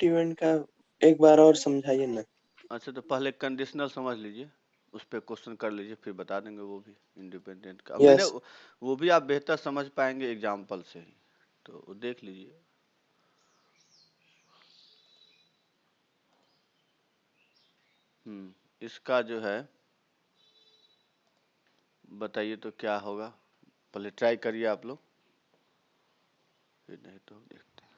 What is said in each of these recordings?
Event का एक बार और समझाइए ना। अच्छा, तो पहले कंडीशनल समझ लीजिए, उस पे क्वेश्चन कर लीजिए, फिर बता देंगे वो भी इंडिपेंडेंट का। मैंने यस। वो भी आप बेहतर समझ पाएंगे एग्जाम्पल से ही, तो वो देख लीजिए। इसका जो है बताइए तो क्या होगा, पहले ट्राई करिए आप लोग, फिर नहीं तो देखते हैं।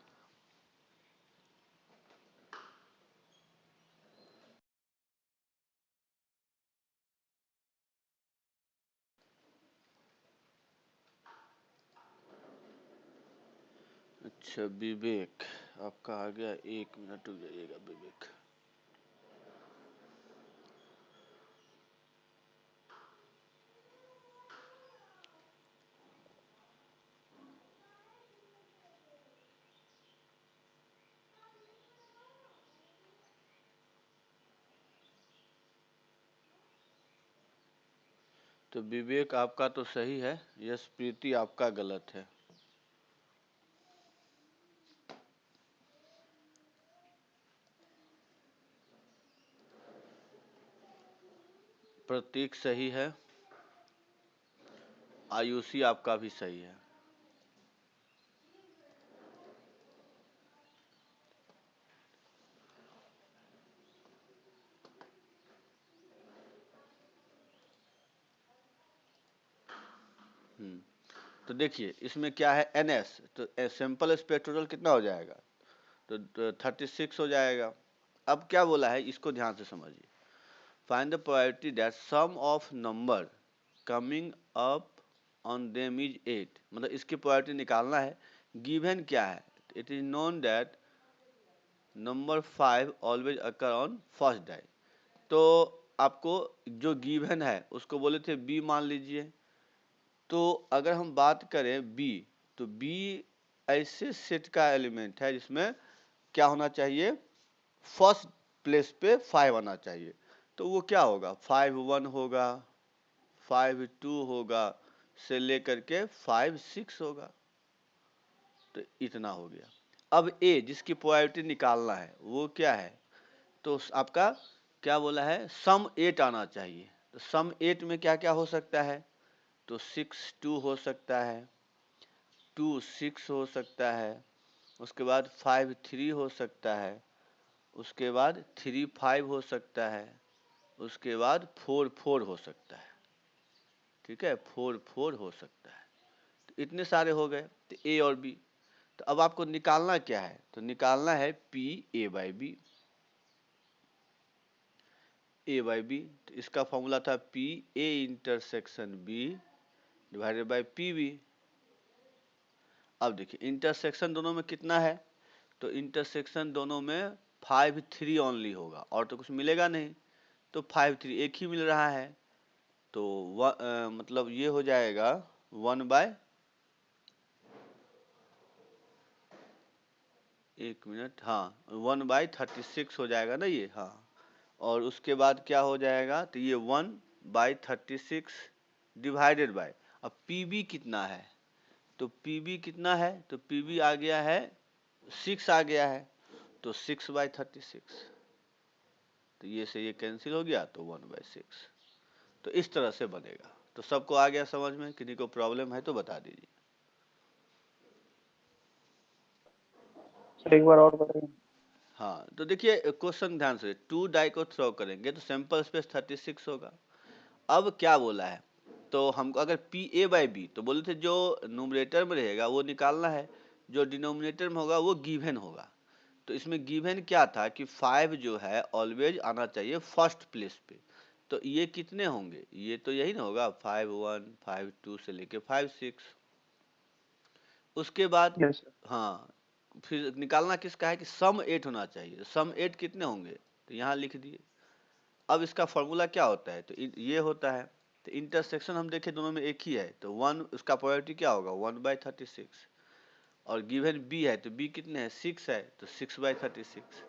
अच्छा विवेक आपका आ गया, 1 मिनट रुक जाइएगा विवेक। तो विवेक आपका तो सही है, यश प्रीति आपका गलत है। प्रतीक सही है, आयुषी आपका भी सही है। तो देखिए इसमें क्या है NS, तो सैंपल स्पेक्ट्रल कितना हो जाएगा, तो 36 हो जाएगा। अब क्या बोला है इसको ध्यान से समझिए। Find the probability that sum of number coming up on them is 8, मतलब इसकी प्रोबेबिलिटी निकालना है। गिवन क्या है, it is known that number 5 always occur on first die. तो आपको जो गिवन है उसको बोले थे बी मान लीजिए। तो अगर हम बात करें बी, तो बी ऐसे सेट का एलिमेंट है जिसमें क्या होना चाहिए, फर्स्ट प्लेस पे 5 आना चाहिए। तो वो क्या होगा, 5 1 होगा, 5 2 होगा, से लेकर के 5 6 होगा। तो इतना हो गया। अब ए जिसकी प्रोबेबिलिटी निकालना है वो क्या है, तो आपका क्या बोला है, सम 8 आना चाहिए। तो सम 8 में क्या क्या हो सकता है, तो 6 2 हो सकता है, 2 6 हो सकता है, उसके बाद 5 3 हो सकता है, उसके बाद 3 5 हो सकता है, उसके बाद 4 4 हो सकता है। ठीक है, 4 4 हो सकता है। तो इतने सारे हो गए, तो ए और बी। तो अब आपको निकालना क्या है, तो निकालना है P A by B. A by B, तो इसका फॉर्मूला था P A intersection B divided by P B. अब देखिए इंटरसेक्शन दोनों में कितना है, तो इंटरसेक्शन दोनों में 5 3 ओनली होगा, और तो कुछ मिलेगा नहीं। तो 5 3 एक ही मिल रहा है, तो मतलब ये हो जाएगा 1 बाय, एक मिनट, हाँ 1 बाई 36 हो जाएगा ना ये, हाँ। और उसके बाद क्या हो जाएगा, तो ये 1 बाई 36 डिवाइडेड बाय, अब पी कितना है, तो पी कितना है, तो पी आ गया है 6 आ गया है, तो 6 बाई 36, तो ये से ये कैंसिल हो गया, तो 1 बाई 6। तो इस तरह से बनेगा। तो सबको आ गया समझ में, किसी को प्रॉब्लम है तो बता दीजिए। सर एक बार और बताइए। हाँ तो देखिए क्वेश्चन ध्यान से, 2 डाई को थ्रो करेंगे तो सैंपल स्पेस 36 होगा। अब क्या बोला है, तो हमको अगर पी ए बाई बी, तो बोले थे जो न्यूमरेटर में रहेगा वो निकालना है, जो डिनोमिनेटर में होगा वो गिवन होगा। तो इसमें गिवन क्या था कि 5 जो है ऑलवेज आना चाहिए फर्स्ट प्लेस पे। तो ये कितने होंगे, ये तो यही ना होगा, 5 1 5 2 से लेके 5 6। उसके बाद यस सर। हाँ, फिर निकालना किसका है कि सम 8 होना चाहिए। सम 8 कितने होंगे, तो यहाँ लिख दिए। अब इसका फॉर्मूला क्या होता है, तो ये होता है, तो इंटरसेक्शन हम देखें दोनों में एक ही है, तो 1 उसका प्रोबेबिलिटी क्या होगा 1 बाई 36, और गिवन बी है तो बी कितने हैं 6 है, तो 6 बाई 36।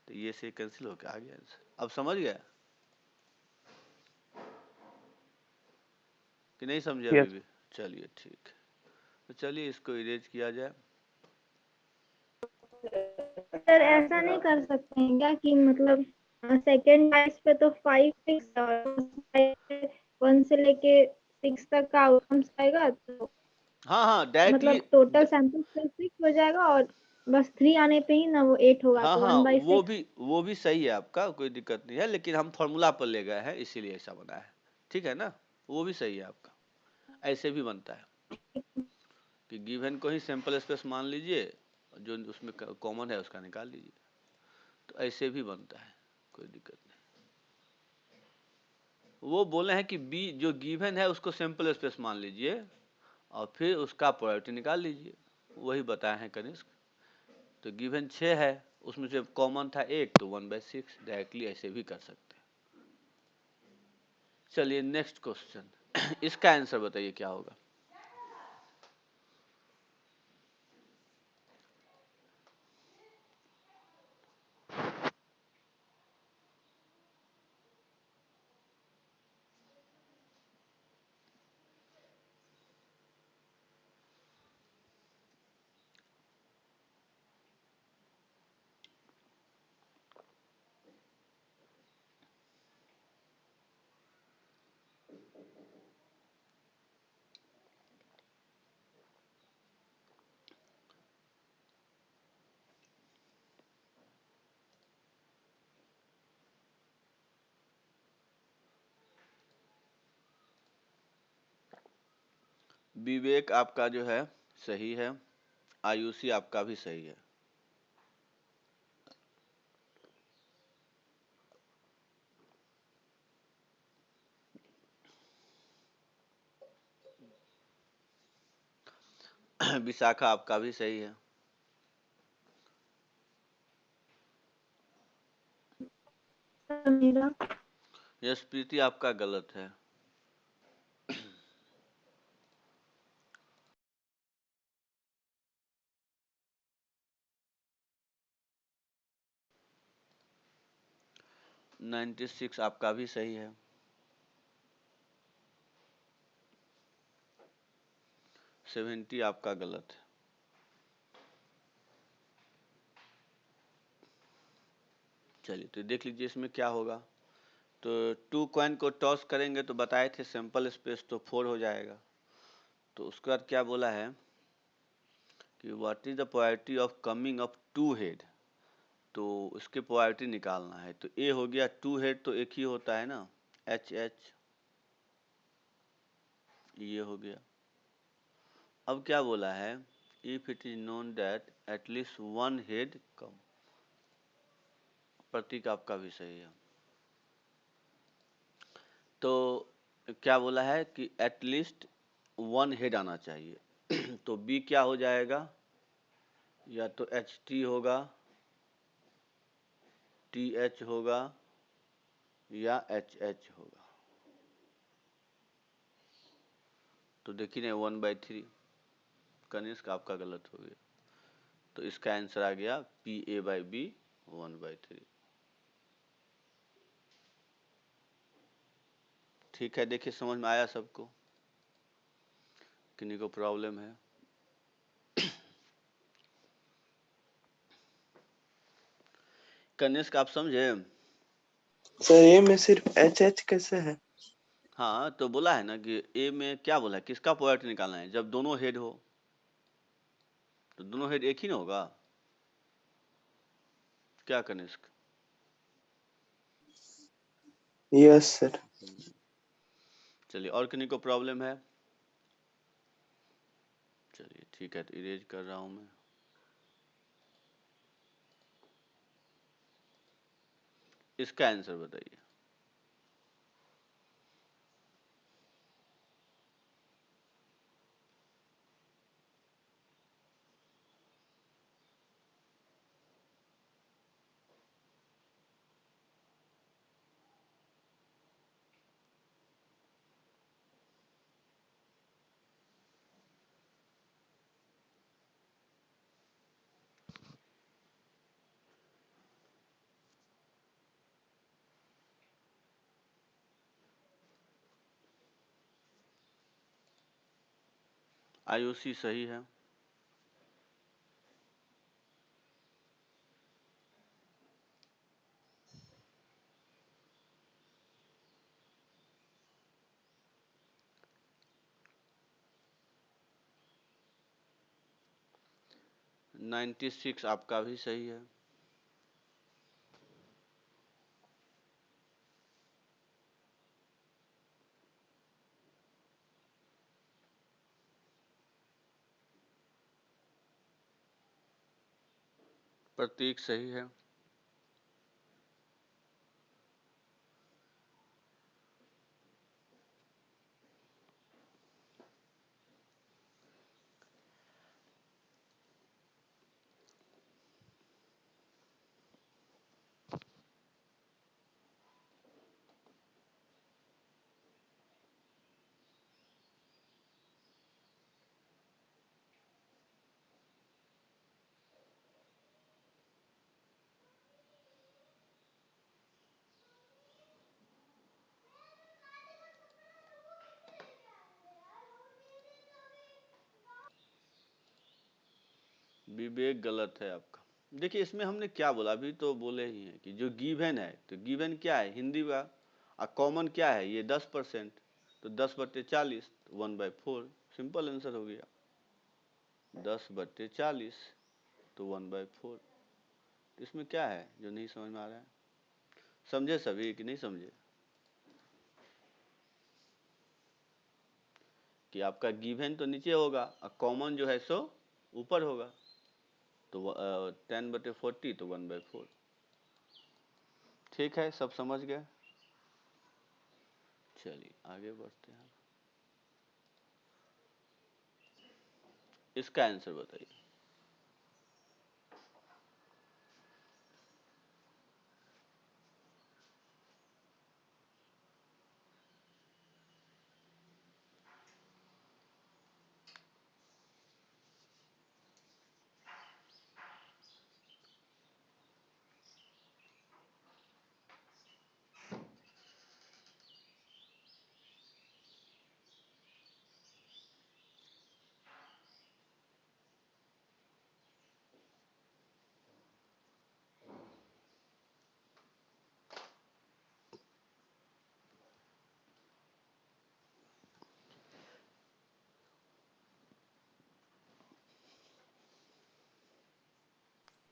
तो ये से कैंसिल होकर आ गया आंसर। अब समझ गया कि नहीं समझे अभी यस। भी, चलिए ठीक है। तो चलिए इसको इरेज किया जाए। सर ऐसा नहीं कर सकते हैं क्या कि मतलब सेकेंड चॉइस पे तो 5 6 और 1 से लेके 6 तक का आउटकम्स आएगा, तो हाँ हाँ डायरेक्टली। मतलब टोटल सैंपल से 6 हो जाएगा और बस 3 आने पे ही ना वो 8 होगा, हाँ तो हाँ 1/6। वो भी सही है आपका, कोई दिक्कत नहीं है, लेकिन हम फॉर्मूला पर ले गए हैं इसीलिए ऐसा बना है। ठीक है ना, वो भी सही है आपका। ऐसे भी बनता है कि गिवन को ही सैंपल स्पेस मान लीजिए, जो उसमें कॉमन है उसका निकाल लीजिए, तो ऐसे भी बनता है, कोई दिक्कत नहीं। वो बोले हैं कि बी जो गिवन है उसको सैंपल स्पेस मान लीजिए और फिर उसका प्रोबेबिलिटी निकाल लीजिए, वही बताए हैं कनिष्क। तो गिवन 6 है, उसमें से कॉमन था 1, तो 1/6 डायरेक्टली ऐसे भी कर सकते हैं। चलिए नेक्स्ट क्वेश्चन इसका आंसर बताइए क्या होगा। विवेक आपका जो है सही है, आयुषी आपका भी सही है। विशाखा आपका भी सही है। मेरा यशप्रीति आपका गलत है। । 96 आपका भी सही है। 70 आपका गलत है। चलिए तो देख लीजिए इसमें क्या होगा। तो 2 कॉइन को टॉस करेंगे तो बताए थे सैंपल स्पेस तो 4 हो जाएगा। तो उसके बाद क्या बोला है कि what is the probability of coming up 2 head, तो उसके प्रोबेबिलिटी निकालना है। तो ए हो गया 2 हेड तो एक ही होता है ना, एच एच, ये हो गया। अब क्या बोला है, if it is known that at least 1 head come, Pratik आपका भी सही है। तो क्या बोला है कि एटलीस्ट 1 हेड आना चाहिए तो बी क्या हो जाएगा, या तो एच टी होगा, टी एच होगा, या एच एच होगा। तो देखिए ना 1/3, कनिष्क आपका गलत हो गया। तो इसका आंसर आ गया पी ए बाई बी 1/3। ठीक है, देखिए समझ में आया सबको, किन्हीं को प्रॉब्लम है। कनिष्क आप समझे। सर ए में सिर्फ एच एच कैसे है? हाँ तो बोला है ना कि ए में क्या बोला है, किसका प्रोबेबिलिटी निकालना है, जब दोनों हेड हो तो दोनों हेड एक ही ना होगा, क्या कनिष्क। Yes sir. चलिए और किन्हीं को प्रॉब्लम है। चलिए ठीक है, तो इरेज कर रहा हूं मैं। इसका आंसर बताइए। आयुषी सही है। 96 आपका भी सही है। प्रतीक सही है। विवेक गलत है आपका। देखिए इसमें हमने क्या बोला, अभी तो बोले ही हैं कि जो गिवन है, तो गिवन क्या है, हिंदी का, और कॉमन क्या है, ये 10%, तो 10/40, 1/4, सिंपल आंसर हो गया। 10/40 तो 1/4। इसमें क्या है जो नहीं समझ में आ रहा है? समझे सभी कि नहीं समझे? कि आपका गिवन तो नीचे होगा और कॉमन जो है सो ऊपर होगा, तो 10/40 तो 1/4। ठीक है, सब समझ गए? चलिए आगे बढ़ते हैं। इसका आंसर बताइए।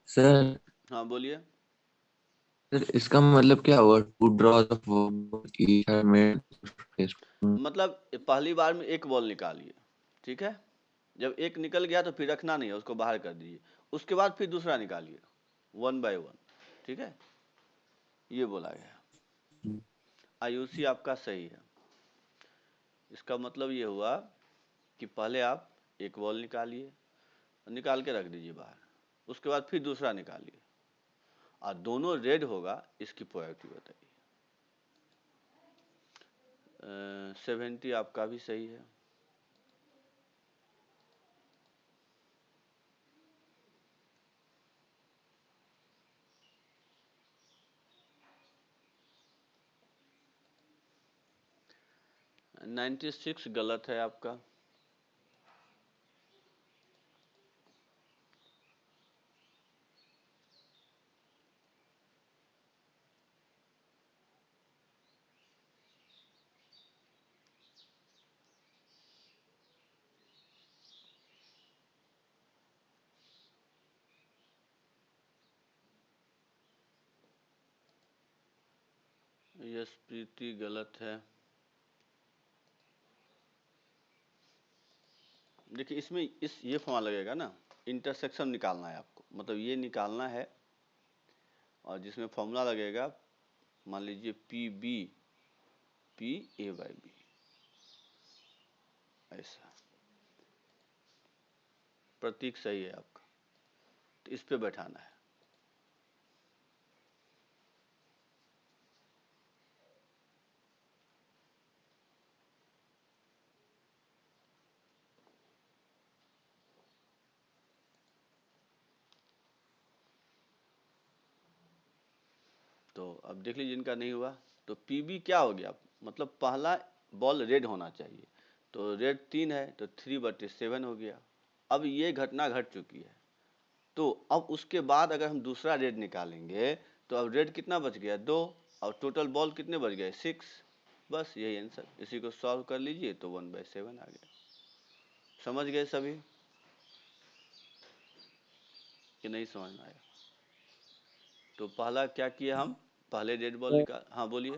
सर हाँ बोलिए। सर इसका मतलब क्या हुआ, टू ड्रॉ द मतलब पहली बार में एक बॉल निकालिए, ठीक है, जब एक निकल गया तो फिर रखना नहीं है, उसको बाहर कर दीजिए, उसके बाद फिर दूसरा निकालिए 1/1, ठीक है, ये बोला गया। आयुषी आपका सही है। इसका मतलब ये हुआ कि पहले आप एक बॉल निकालिए, निकाल के रख दीजिए बाहर, उसके बाद फिर दूसरा निकालिए, और दोनों रेड होगा, इसकी प्रोबेबिलिटी बताइए। 70 आपका भी सही है। है 96 गलत है आपका। यस प्रीति गलत है। देखिए इसमें ये फॉर्मूला लगेगा ना, इंटरसेक्शन निकालना है आपको, मतलब ये निकालना है, और जिसमें फॉर्मूला लगेगा, मान लीजिए PB PA/B, ऐसा। प्रतीक सही है आपका, तो इस पे बैठाना है। तो अब देख लीजिए इनका नहीं हुआ, तो PB क्या हो गया, मतलब पहला बॉल रेड होना चाहिए, तो रेड 3 है तो 3/7 हो गया। अब ये घटना घट चुकी है, तो अब उसके बाद अगर हम दूसरा रेड निकालेंगे, तो अब रेड कितना बच गया, 2, और टोटल बॉल कितने बच गए, 6। बस यही आंसर, इसी को सॉल्व कर लीजिए तो 1/7 आ गया। समझ गए सभी? कि नहीं समझ में आया? तो पहला क्या किया हम, पहले रेड बॉल निकाल, हाँ बोलिए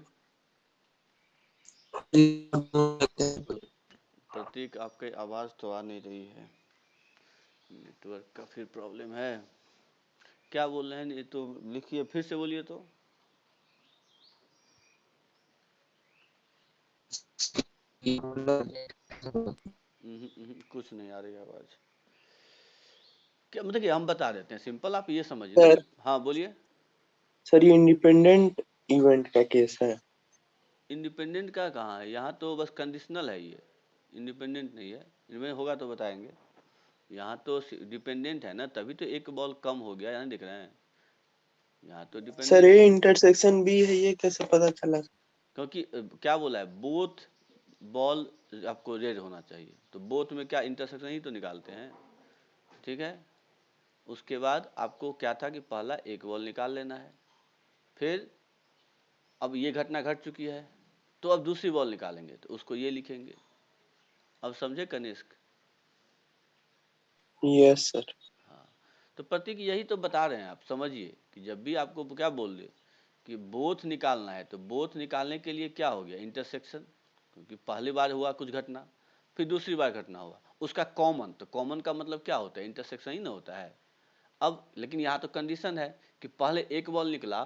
प्रतीक, आपकी आवाज तो आ नहीं रही है, नेटवर्क का फिर प्रॉब्लम है, क्या बोल रहे हैं? ये तो लिखिए, फिर से बोलिए तो। कुछ नहीं आ रही आवाज, क्या मतलब कि हम बता देते हैं सिंपल, आप ये समझिए ना सर कि हाँ बोलिए। सर ये इंडिपेंडेंट इवेंट का केस है। इंडिपेंडेंट का कहाँ है, यहाँ तो बस कंडीशनल है, ये इंडिपेंडेंट नहीं है, इनमें होगा तो बताएंगे। यहाँ तो डिपेंडेंट है ना, तभी तो एक बॉल कम हो गया, यहाँ दिख रहे हैं, यहाँ तो सर डिपेंडेंट ये है। इंटरसेक्शन भी है, ये कैसे पता चला? क्योंकि क्या बोला है, बोथ बॉल आपको रेड होना चाहिए, तो बोथ में क्या इंटरसेक्शन ही तो निकालते हैं, ठीक है। उसके बाद आपको क्या था कि पहला एक बॉल निकाल लेना है, फिर अब ये घटना घट चुकी है, तो अब दूसरी बॉल निकालेंगे, तो उसको ये लिखेंगे। अब समझे कनिष्क? Yes sir. हाँ, तो प्रतीक यही तो बता रहे हैं, आप समझिए कि जब भी आपको क्या बोल दे कि बोथ निकालना है, तो बोथ निकालने के लिए क्या हो गया, इंटरसेक्शन, क्योंकि पहली बार हुआ कुछ घटना, फिर दूसरी बार घटना हुआ, उसका कॉमन, तो कॉमन का मतलब क्या होता है, इंटरसेक्शन ही ना होता है। अब लेकिन यहाँ तो कंडीशन है कि पहले एक बॉल निकला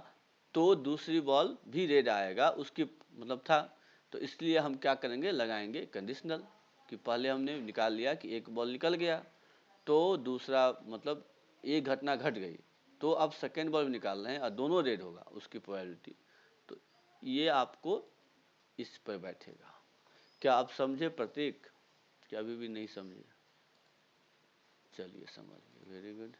तो दूसरी बॉल भी रेड आएगा, उसकी मतलब था, तो इसलिए हम क्या करेंगे, लगाएंगे कंडीशनल, कि पहले हमने निकाल लिया कि एक बॉल निकल गया, तो दूसरा मतलब एक घटना घट गई, तो अब सेकेंड बॉल भी निकाल रहे हैं और दोनों रेड होगा, उसकी प्रोबेबिलिटी, तो ये आपको इस पर बैठेगा। क्या आप समझे प्रतीक, क्या अभी भी नहीं समझे? चलिए समझ गए, वेरी गुड।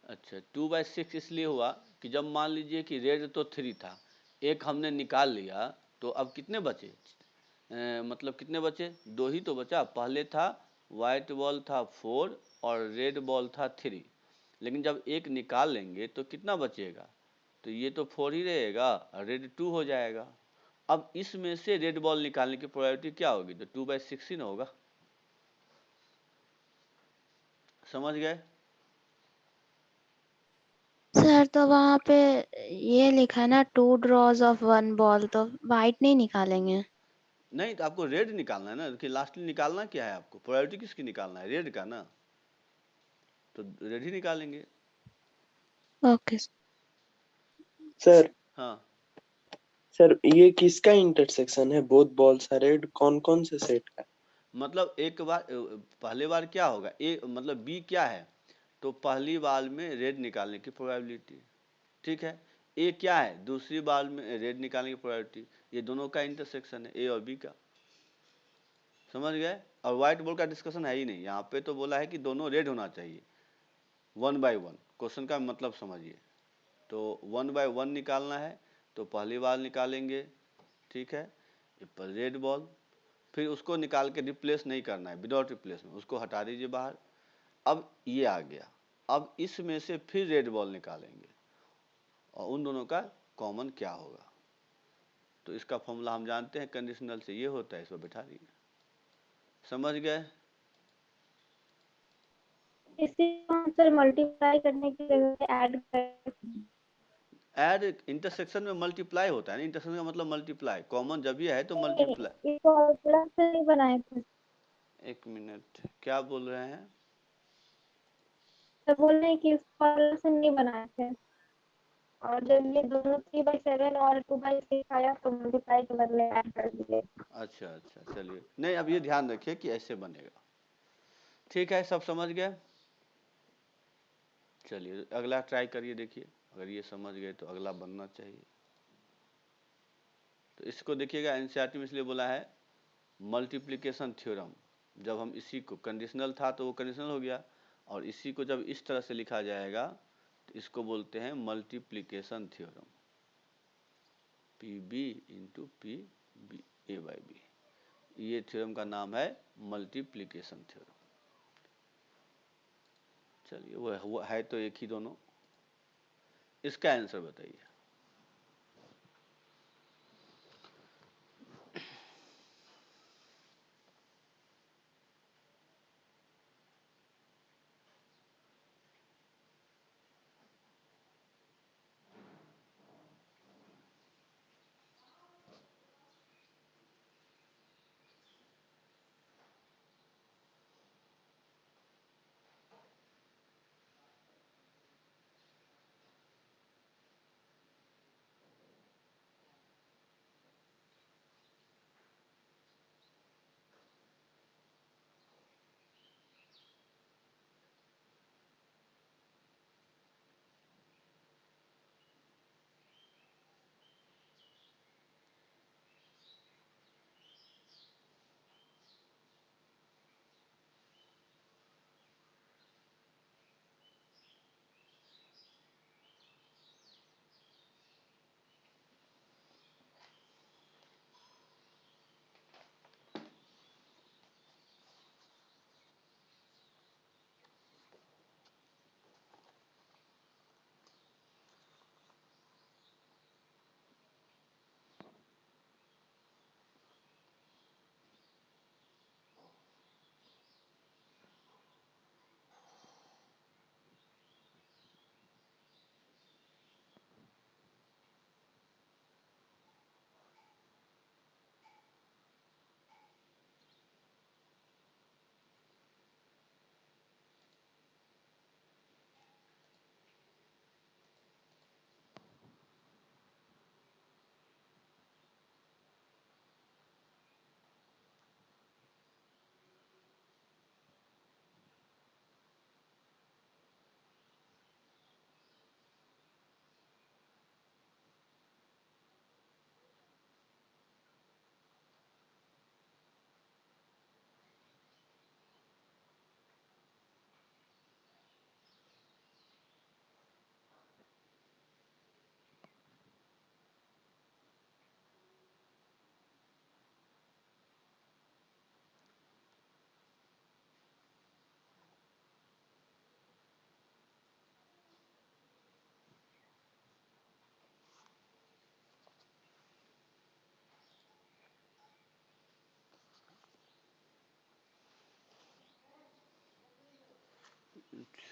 अच्छा, 2/6 इसलिए हुआ कि जब मान लीजिए कि रेड तो 3 था, एक हमने निकाल लिया, तो अब कितने बचे, मतलब कितने बचे, 2 ही तो बचा। पहले था वाइट बॉल था 4 और रेड बॉल था 3, लेकिन जब एक निकाल लेंगे तो कितना बचेगा, तो ये तो 4 ही रहेगा और रेड 2 हो जाएगा। अब इसमें से रेड बॉल निकालने की प्रोबेबिलिटी क्या होगी, तो 2/6 ही ना होगा, समझ गए? सर तो वहाँ पे ये लिखा है ना 2 ड्रॉज ऑफ 1 बॉल, तो वाइट नहीं निकालेंगे? नहीं, तो आपको रेड निकालना है ना, कि लास्टली निकालना क्या है आपको, प्रोबेबिलिटी किसकी निकालना है, रेड का ना, तो रेड ही निकालेंगे। ओके सर हाँ, सर ये किसका इंटरसेक्शन है? बोथ बॉल्स आर रेड, कौन कौन से सेट का? मतलब एक बार पहले बार क्या होगा, ए मतलब बी क्या है, तो पहली बार में रेड निकालने की प्रोबेबिलिटी, ठीक है। ए क्या है, दूसरी बार में रेड निकालने की प्रोबेबिलिटी, ये दोनों का इंटरसेक्शन है, ए और बी का, समझ गए। और व्हाइट बोर्ड का डिस्कशन है ही नहीं, यहाँ पे तो बोला है कि दोनों रेड होना चाहिए, 1/1, क्वेश्चन का मतलब समझिए। तो 1/1 निकालना है, तो पहली बार निकालेंगे, ठीक है, पर रेड बॉल, फिर उसको निकाल के रिप्लेस नहीं करना है, विदाउट रिप्लेसमेंट उसको हटा दीजिए बाहर। अब ये आ गया, अब इसमें से फिर रेड बॉल निकालेंगे और उन दोनों का कॉमन क्या होगा, तो इसका फॉर्मूला हम जानते हैं, कंडीशनल से ये होता है, इसको बिठा दीजिए, समझ गए। इसी को हम सर मल्टीप्लाई करने की जगह पे ऐड कर। ऐड इंटरसेक्शन में मल्टीप्लाई होता है ना, इंटरसेक्शन का मतलब मल्टीप्लाई, कॉमन जब ये है तो मल्टीप्लाई। इसको प्लस से नहीं बनाए थे, एक मिनट, क्या बोल रहे हैं? तो बोल रहे हैं कि इसको प्लस से नहीं बनाए थे, और जब ये दोनों 3/7 और 2/6 आया तो मल्टीप्लाई के बदले ऐड कर दिए। अच्छा अच्छा, चलिए, नहीं अब ये ध्यान रखिए कि ऐसे बनेगा, ठीक है, सब समझ गए। चलिए अगला ट्राई करिए, देखिए अगर ये समझ गए तो अगला बनना चाहिए। तो इसको देखिएगा, एनसीईआरटी में इसलिए बोला है मल्टीप्लिकेशन थ्योरम, जब हम इसी को, कंडीशनल था तो वो कंडीशनल हो गया, और इसी को जब इस तरह से लिखा जाएगा तो इसको बोलते हैं multiplication theorem, P B into P B A by B, ये थ्योरम का नाम है मल्टीप्लिकेशन थ्योरम। चलिए वो है तो एक ही दोनों, इसका आंसर बताइए।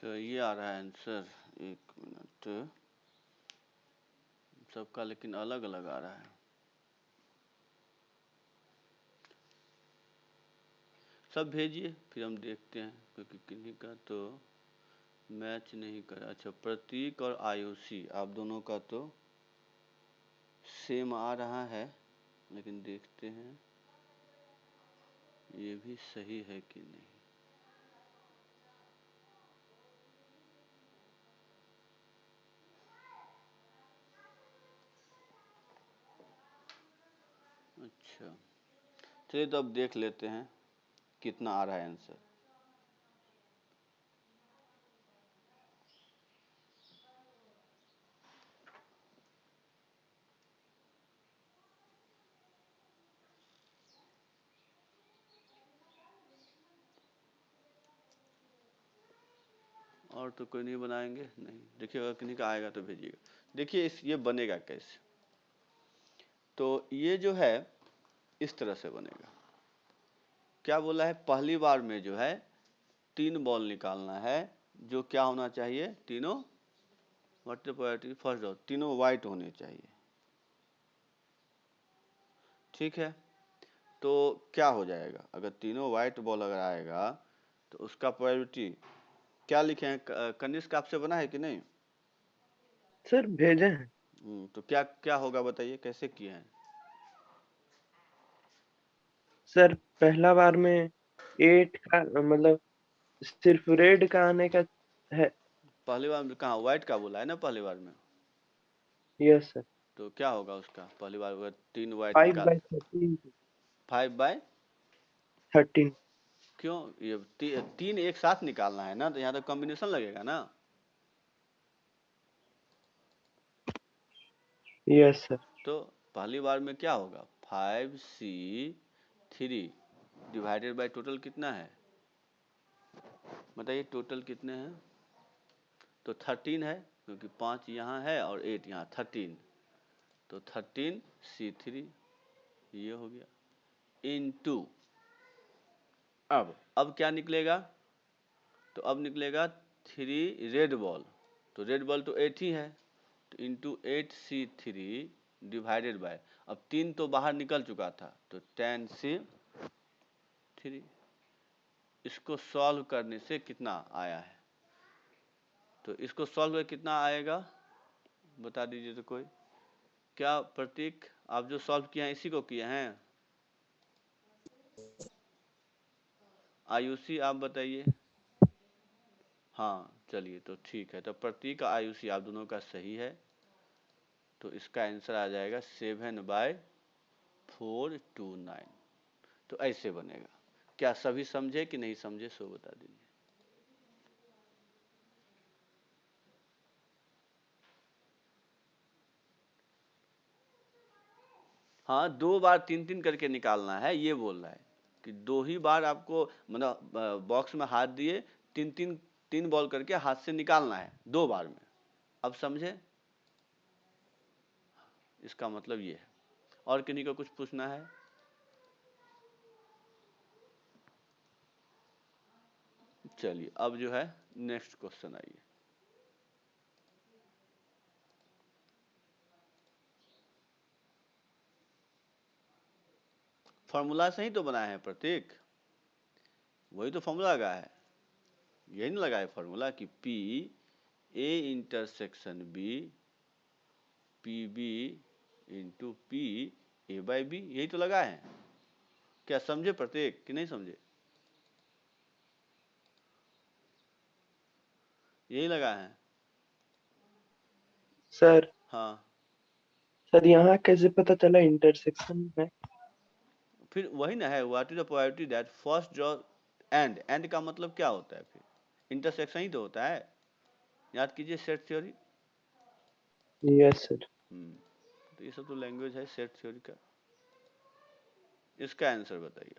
अच्छा, ये आ रहा है आंसर। एक मिनट, सबका लेकिन अलग अलग आ रहा है। सब भेजिए फिर हम देखते हैं, क्योंकि किन्हीं का तो मैच नहीं कर। अच्छा, प्रतीक और आयुषी आप दोनों का तो सेम आ रहा है, लेकिन देखते हैं ये भी सही है कि नहीं। अच्छा, चलिए तो अब देख लेते हैं कितना आ रहा है आंसर। और तो कोई नहीं बनाएंगे? नहीं, देखिए अगर किन्हीं का आएगा तो भेजिएगा। देखिए ये बनेगा कैसे। तो ये जो है इस तरह से बनेगा। क्या बोला है, पहली बार में जो है 3 बॉल निकालना है, जो क्या होना चाहिए, तीनों, what the priority first draw, तीनों वाइट होने चाहिए। ठीक है, तो क्या हो जाएगा, अगर तीनों वाइट बॉल अगर आएगा तो उसका प्रायोरिटी क्या लिखे हैं? कनिष्क आपसे बना है कि नहीं? सर भेजे हैं। तो क्या क्या होगा बताइए, कैसे किए हैं? सर पहला बार में 8 का मतलब सिर्फ रेड का आने का है। पहली बार में कहाँ व्हाइट का बोला है ना, पहली बार में। Yes sir. तो क्या होगा उसका, पहली बार अगर 3 व्हाइट 5/13 13। क्यों, ये 3 एक साथ निकालना है ना, तो यहाँ तो कॉम्बिनेशन लगेगा ना। Yes sir. तो पहली बार में क्या होगा, 5C3 डिवाइडेड बाय टोटल कितना है बताइए, टोटल कितने हैं? तो 13 है, क्योंकि 5 यहाँ है और 8 यहाँ, 13। तो 13C3 ये हो गया इनटू, अब क्या निकलेगा, तो अब निकलेगा 3 रेड बॉल, तो रेड बॉल तो 8 ही है, तो इंटू 8C3 डिवाइडेड बाय, अब 3 तो बाहर निकल चुका था, तो 10C3। इसको सॉल्व करने से कितना आया है, तो इसको सॉल्व करके कितना आएगा बता दीजिए तो कोई। क्या प्रतीक, आप जो सॉल्व किए हैं इसी को किए हैं? आयुषी आप बताइए। हाँ चलिए, तो ठीक है, तो प्रतीक आयुषी आप दोनों का सही है। तो इसका आंसर आ जाएगा 7/429। तो ऐसे बनेगा। क्या सभी समझे कि नहीं समझे, सो बता दीजिए। हाँ, 2 बार 3-3 करके निकालना है, ये बोल रहा है कि 2 ही बार आपको, मतलब बॉक्स में हाथ दिए 3 बॉल करके हाथ से निकालना है 2 बार में। अब समझे, इसका मतलब ये है। और किन्हीं को कुछ पूछना है? चलिए अब जो है नेक्स्ट क्वेश्चन आइए। फॉर्मूला से ही तो बनाए हैं प्रतीक, वही तो फॉर्मूला लगा है, यही नहीं लगा है फॉर्मूला कि P A intersection B P B into P A by B, यही तो लगा है। क्या समझे प्रतीक कि नहीं समझे? यही लगा है। सर हाँ, सर यहाँ कैसे पता चला इंटरसेक्शन में? फिर वही ना है, what is the probability that first draw and का मतलब क्या होता है, फिर इंटरसेक्शन ही तो होता है। याद कीजिए सेट थ्योरी। Yes sir. तो ये सब तो लैंग्वेज है सेट थ्योरी का। इसका आंसर बताइए।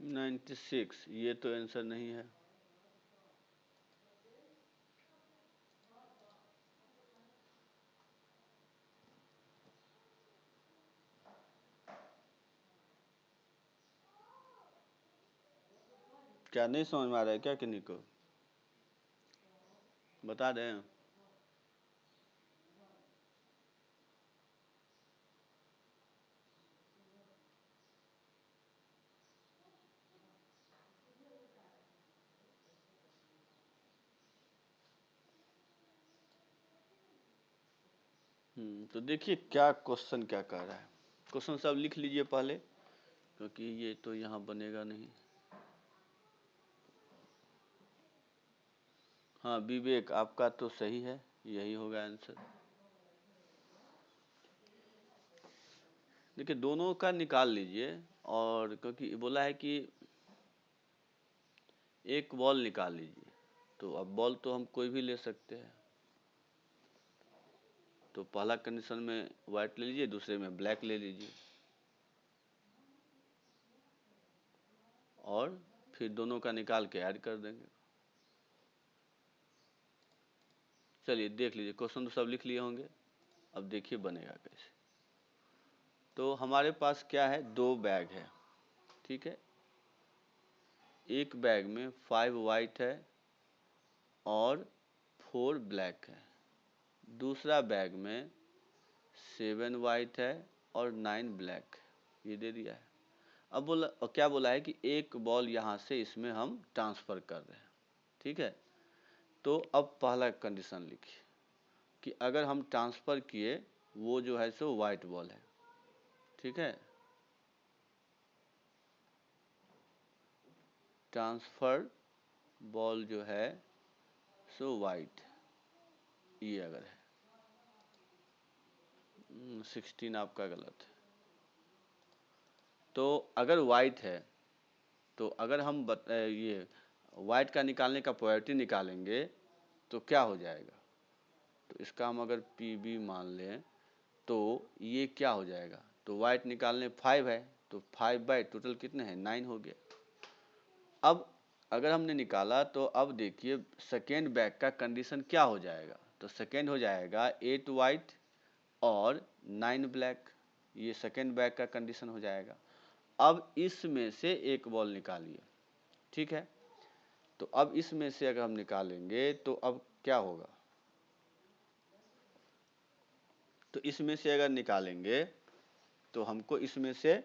96, ये तो आंसर नहीं है। क्या नहीं समझ में आ रहा है क्या किन्हीं को? बता दें। तो देखिए क्या क्वेश्चन क्या कह रहा है। क्वेश्चन सब लिख लीजिए पहले, क्योंकि ये तो यहाँ बनेगा नहीं। हाँ विवेक, आपका तो सही है, यही होगा आंसर। देखिए दोनों का निकाल लीजिए, और क्योंकि बोला है कि एक बॉल निकाल लीजिए, तो अब बॉल तो हम कोई भी ले सकते हैं। तो पहला कंडीशन में व्हाइट ले लीजिए, दूसरे में ब्लैक ले लीजिए, और फिर दोनों का निकाल के ऐड कर देंगे। चलिए देख लीजिए, क्वेश्चन तो सब लिख लिए होंगे, अब देखिए बनेगा कैसे। तो हमारे पास क्या है, 2 बैग है, ठीक है। एक बैग में 5 वाइट है और 4 ब्लैक है। दूसरा बैग में 7 वाइट है और 9 ब्लैक, ये दे दिया है। अब बोला, और क्या बोला है कि एक बॉल यहाँ से इसमें हम ट्रांसफ़र कर रहे हैं, ठीक है। तो अब पहला कंडीशन लिखिए कि अगर हम ट्रांसफ़र किए, वो जो है सो वाइट बॉल है, ठीक है। ट्रांसफर बॉल जो है सो वाइट, ये अगर है 16 आपका गलत है। तो अगर वाइट है, तो अगर हम ये वाइट का निकालने का प्रोबेबिलिटी निकालेंगे तो क्या हो जाएगा। तो इसका हम अगर PB मान लें तो ये क्या हो जाएगा। तो वाइट निकालने 5 है, तो 5 बाई टोटल कितने हैं, 9 हो गया। अब अगर हमने निकाला तो अब देखिए सेकेंड बैग का कंडीशन क्या हो जाएगा। तो सेकेंड हो जाएगा 8 वाइट और 9 ब्लैक, ये सेकेंड बैग का कंडीशन हो जाएगा। अब इसमें से एक बॉल निकालिए, ठीक है। तो अब इसमें से अगर हम निकालेंगे तो अब क्या होगा। तो इसमें से अगर निकालेंगे तो हमको इसमें से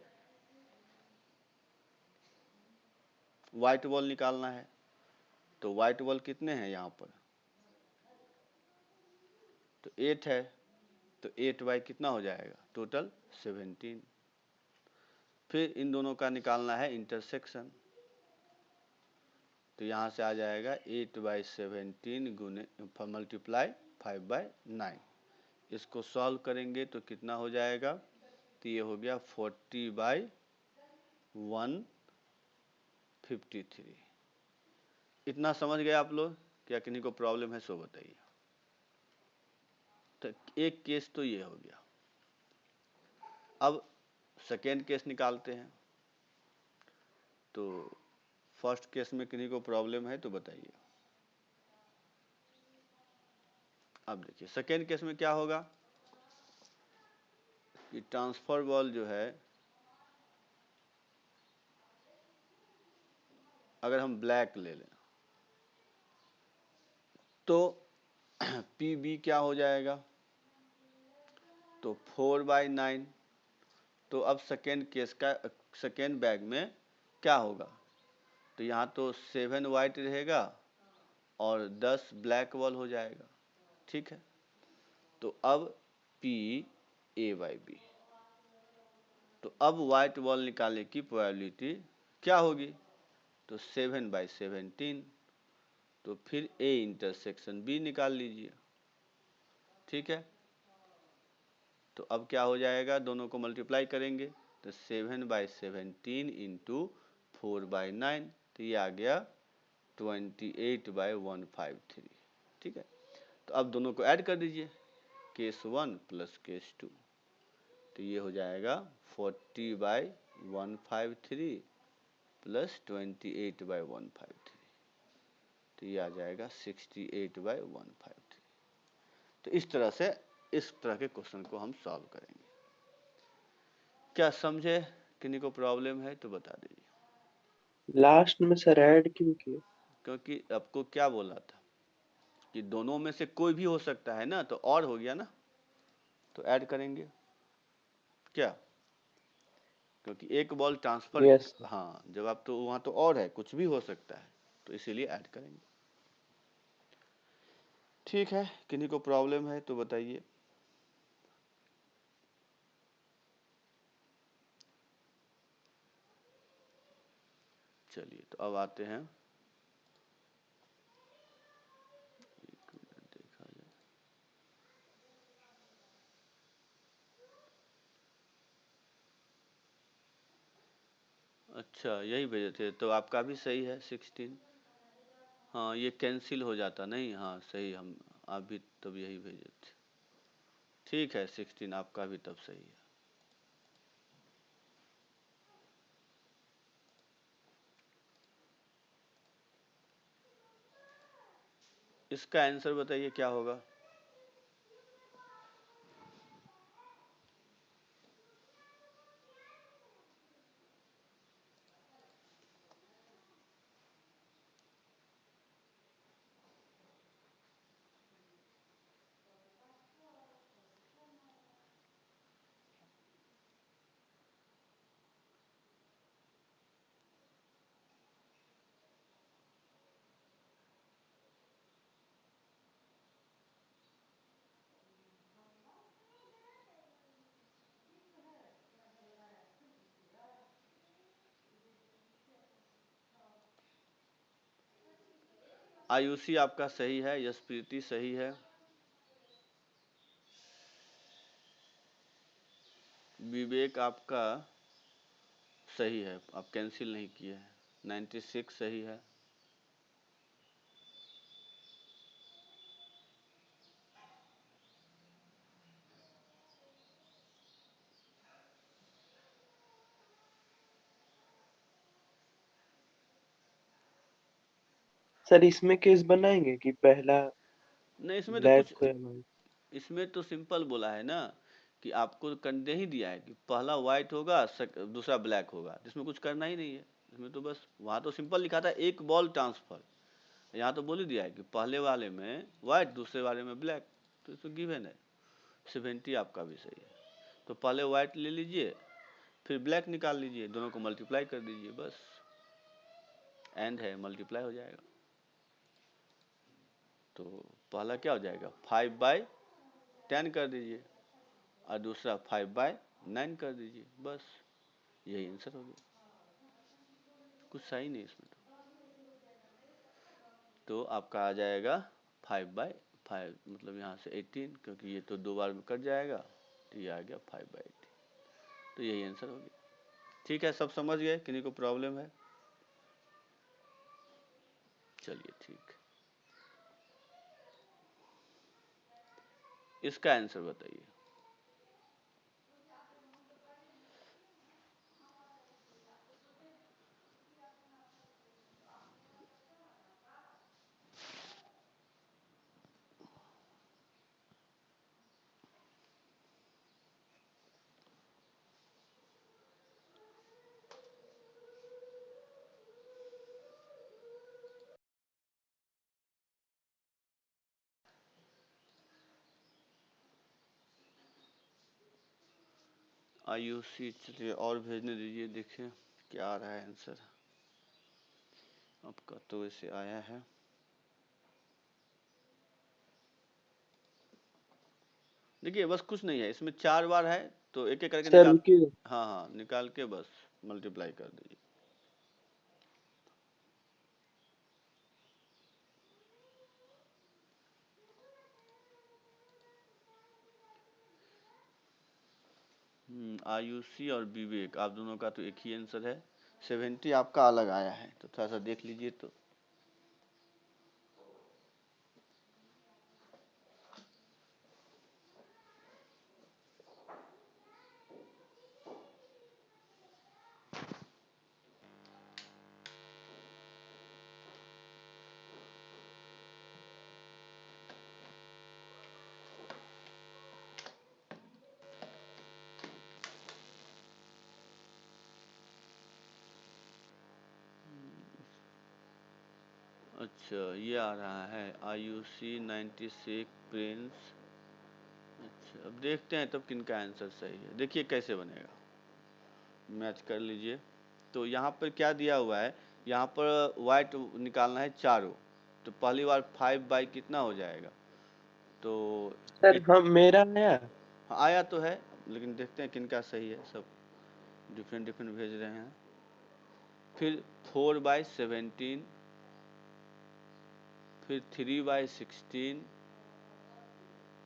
वाइट बॉल निकालना है। तो वाइट बॉल कितने हैं यहाँ पर, तो 8 है, तो 8 बाई कितना हो जाएगा, टोटल 17। फिर इन दोनों का निकालना है इंटरसेक्शन। तो यहाँ से आ जाएगा 8 बाई 17 गुने मल्टीप्लाई 5 बाई 9। इसको सॉल्व करेंगे तो कितना हो जाएगा, तो ये हो गया 40 बाई 153। इतना समझ गए आप लोग, क्या किन्हीं को प्रॉब्लम है सो बताइए। तो एक केस तो ये हो गया। अब सेकेंड केस निकालते हैं। तो फर्स्ट केस में किन्हीं को प्रॉब्लम है तो बताइए। अब देखिए सेकेंड केस में क्या होगा कि ट्रांसफर बॉल जो है, अगर हम ब्लैक ले लें तो PB क्या हो जाएगा, तो 4 बाई 9। तो अब सेकेंड केस का सेकेंड बैग में क्या होगा, तो यहाँ तो 7 वाइट रहेगा और 10 ब्लैक बॉल हो जाएगा, ठीक है। तो अब PA बाई B। तो अब वाइट बॉल निकालने की प्रोबेबिलिटी क्या होगी, तो 7 बाई 17। तो फिर A इंटरसेक्शन B निकाल लीजिए, ठीक है। तो अब क्या हो जाएगा, दोनों को मल्टीप्लाई करेंगे तो 7 बाई 17 इंटू 4 बाई 9, तो ये आ गया 28 बाई 153, ठीक है। तो अब दोनों को ऐड कर दीजिए, केस 1 प्लस केस 2, तो ये हो जाएगा 40 बाई 153 प्लस 28/153, तो ये आ जाएगा 68/153। तो इस तरह से इस तरह के क्वेश्चन को हम सॉल्व करेंगे। क्या समझे? किन्हीं को प्रॉब्लम है तो बता दीजिए। लास्ट में सर ऐड क्यों किए? क्योंकि आपको क्या बोला था कि दोनों में से कोई भी हो सकता है ना, तो और हो गया ना, तो ऐड करेंगे क्या, क्योंकि एक बॉल ट्रांसफर, यस सर। हाँ जब आप तो वहाँ तो और है, कुछ भी हो सकता है, तो इसीलिए ऐड करेंगे। ठीक है, किन्हीं को प्रॉब्लम है तो बताइए। चलिए तो अब आते हैं, एक मिनट देखा जाए। अच्छा यही भेजे थे, तो आपका भी सही है 16। हाँ ये कैंसिल हो जाता नहीं, हाँ सही, हम आप भी तब यही भेजे थे। ठीक है 16 आपका भी तब सही है। इसका आंसर बताइए क्या होगा। आयुषी आपका सही है, यशप्रीति सही है, विवेक आपका सही है, आप कैंसिल नहीं किए हैं, 96 सही है। सर इसमें केस बनाएंगे कि पहला नहीं इसमें तो ब्लैक कुछ, हो या व्हाइट? इसमें तो सिंपल बोला है ना कि आपको करने ही दिया है कि पहला व्हाइट होगा, दूसरा ब्लैक होगा, इसमें कुछ करना ही नहीं है। इसमें तो बस वहाँ तो सिंपल लिखा था एक बॉल ट्रांसफर, यहाँ तो बोल ही दिया है कि पहले वाले में व्हाइट, दूसरे वाले में ब्लैक, तो इसमें गिवन है। 70 आपका भी सही है, तो पहले व्हाइट ले लीजिए, फिर ब्लैक निकाल लीजिए, दोनों को मल्टीप्लाई कर दीजिए, बस एंड है, मल्टीप्लाई हो जाएगा। तो पहला क्या हो जाएगा 5/10 कर दीजिए, और दूसरा 5/9 कर दीजिए, बस यही आंसर हो गया, कुछ सही नहीं इसमें। तो आपका आ जाएगा 5/5, मतलब यहाँ से 18, क्योंकि ये तो 2 बार में कट जाएगा, तो ये आ गया 5/18, तो यही आंसर हो गया। ठीक है, सब समझ गए, किन्हीं को प्रॉब्लम है? चलिए ठीक, इसका आंसर बताइए। आयुषी, चलिए और भेजने दीजिए, देखें क्या आ रहा है आंसर। आपका तो वैसे आया है, देखिए बस कुछ नहीं है इसमें, 4 बार है, तो एक एक करके सर निकाल, रुकिए, हाँ हाँ निकाल के बस मल्टीप्लाई कर दीजिए। आयुषी और विवेक आप दोनों का तो एक ही आंसर है, 70 आपका अलग आया है, तो थोड़ा सा देख लीजिए। तो अच्छा ये आ रहा है IUC 96 प्रिंस। अच्छा अब देखते हैं तब किनका आंसर सही है। देखिए कैसे बनेगा, मैच कर लीजिए। तो यहाँ पर क्या दिया हुआ है, यहाँ पर वाइट निकालना है चारों। तो पहली बार 5 बाई कितना हो जाएगा, तो सर हम मेरा आया। हाँ, आया तो है, लेकिन देखते हैं किनका सही है। सब डिफरेंट डिफरेंट भेज रहे हैं। फिर 4/17, फिर 3/16,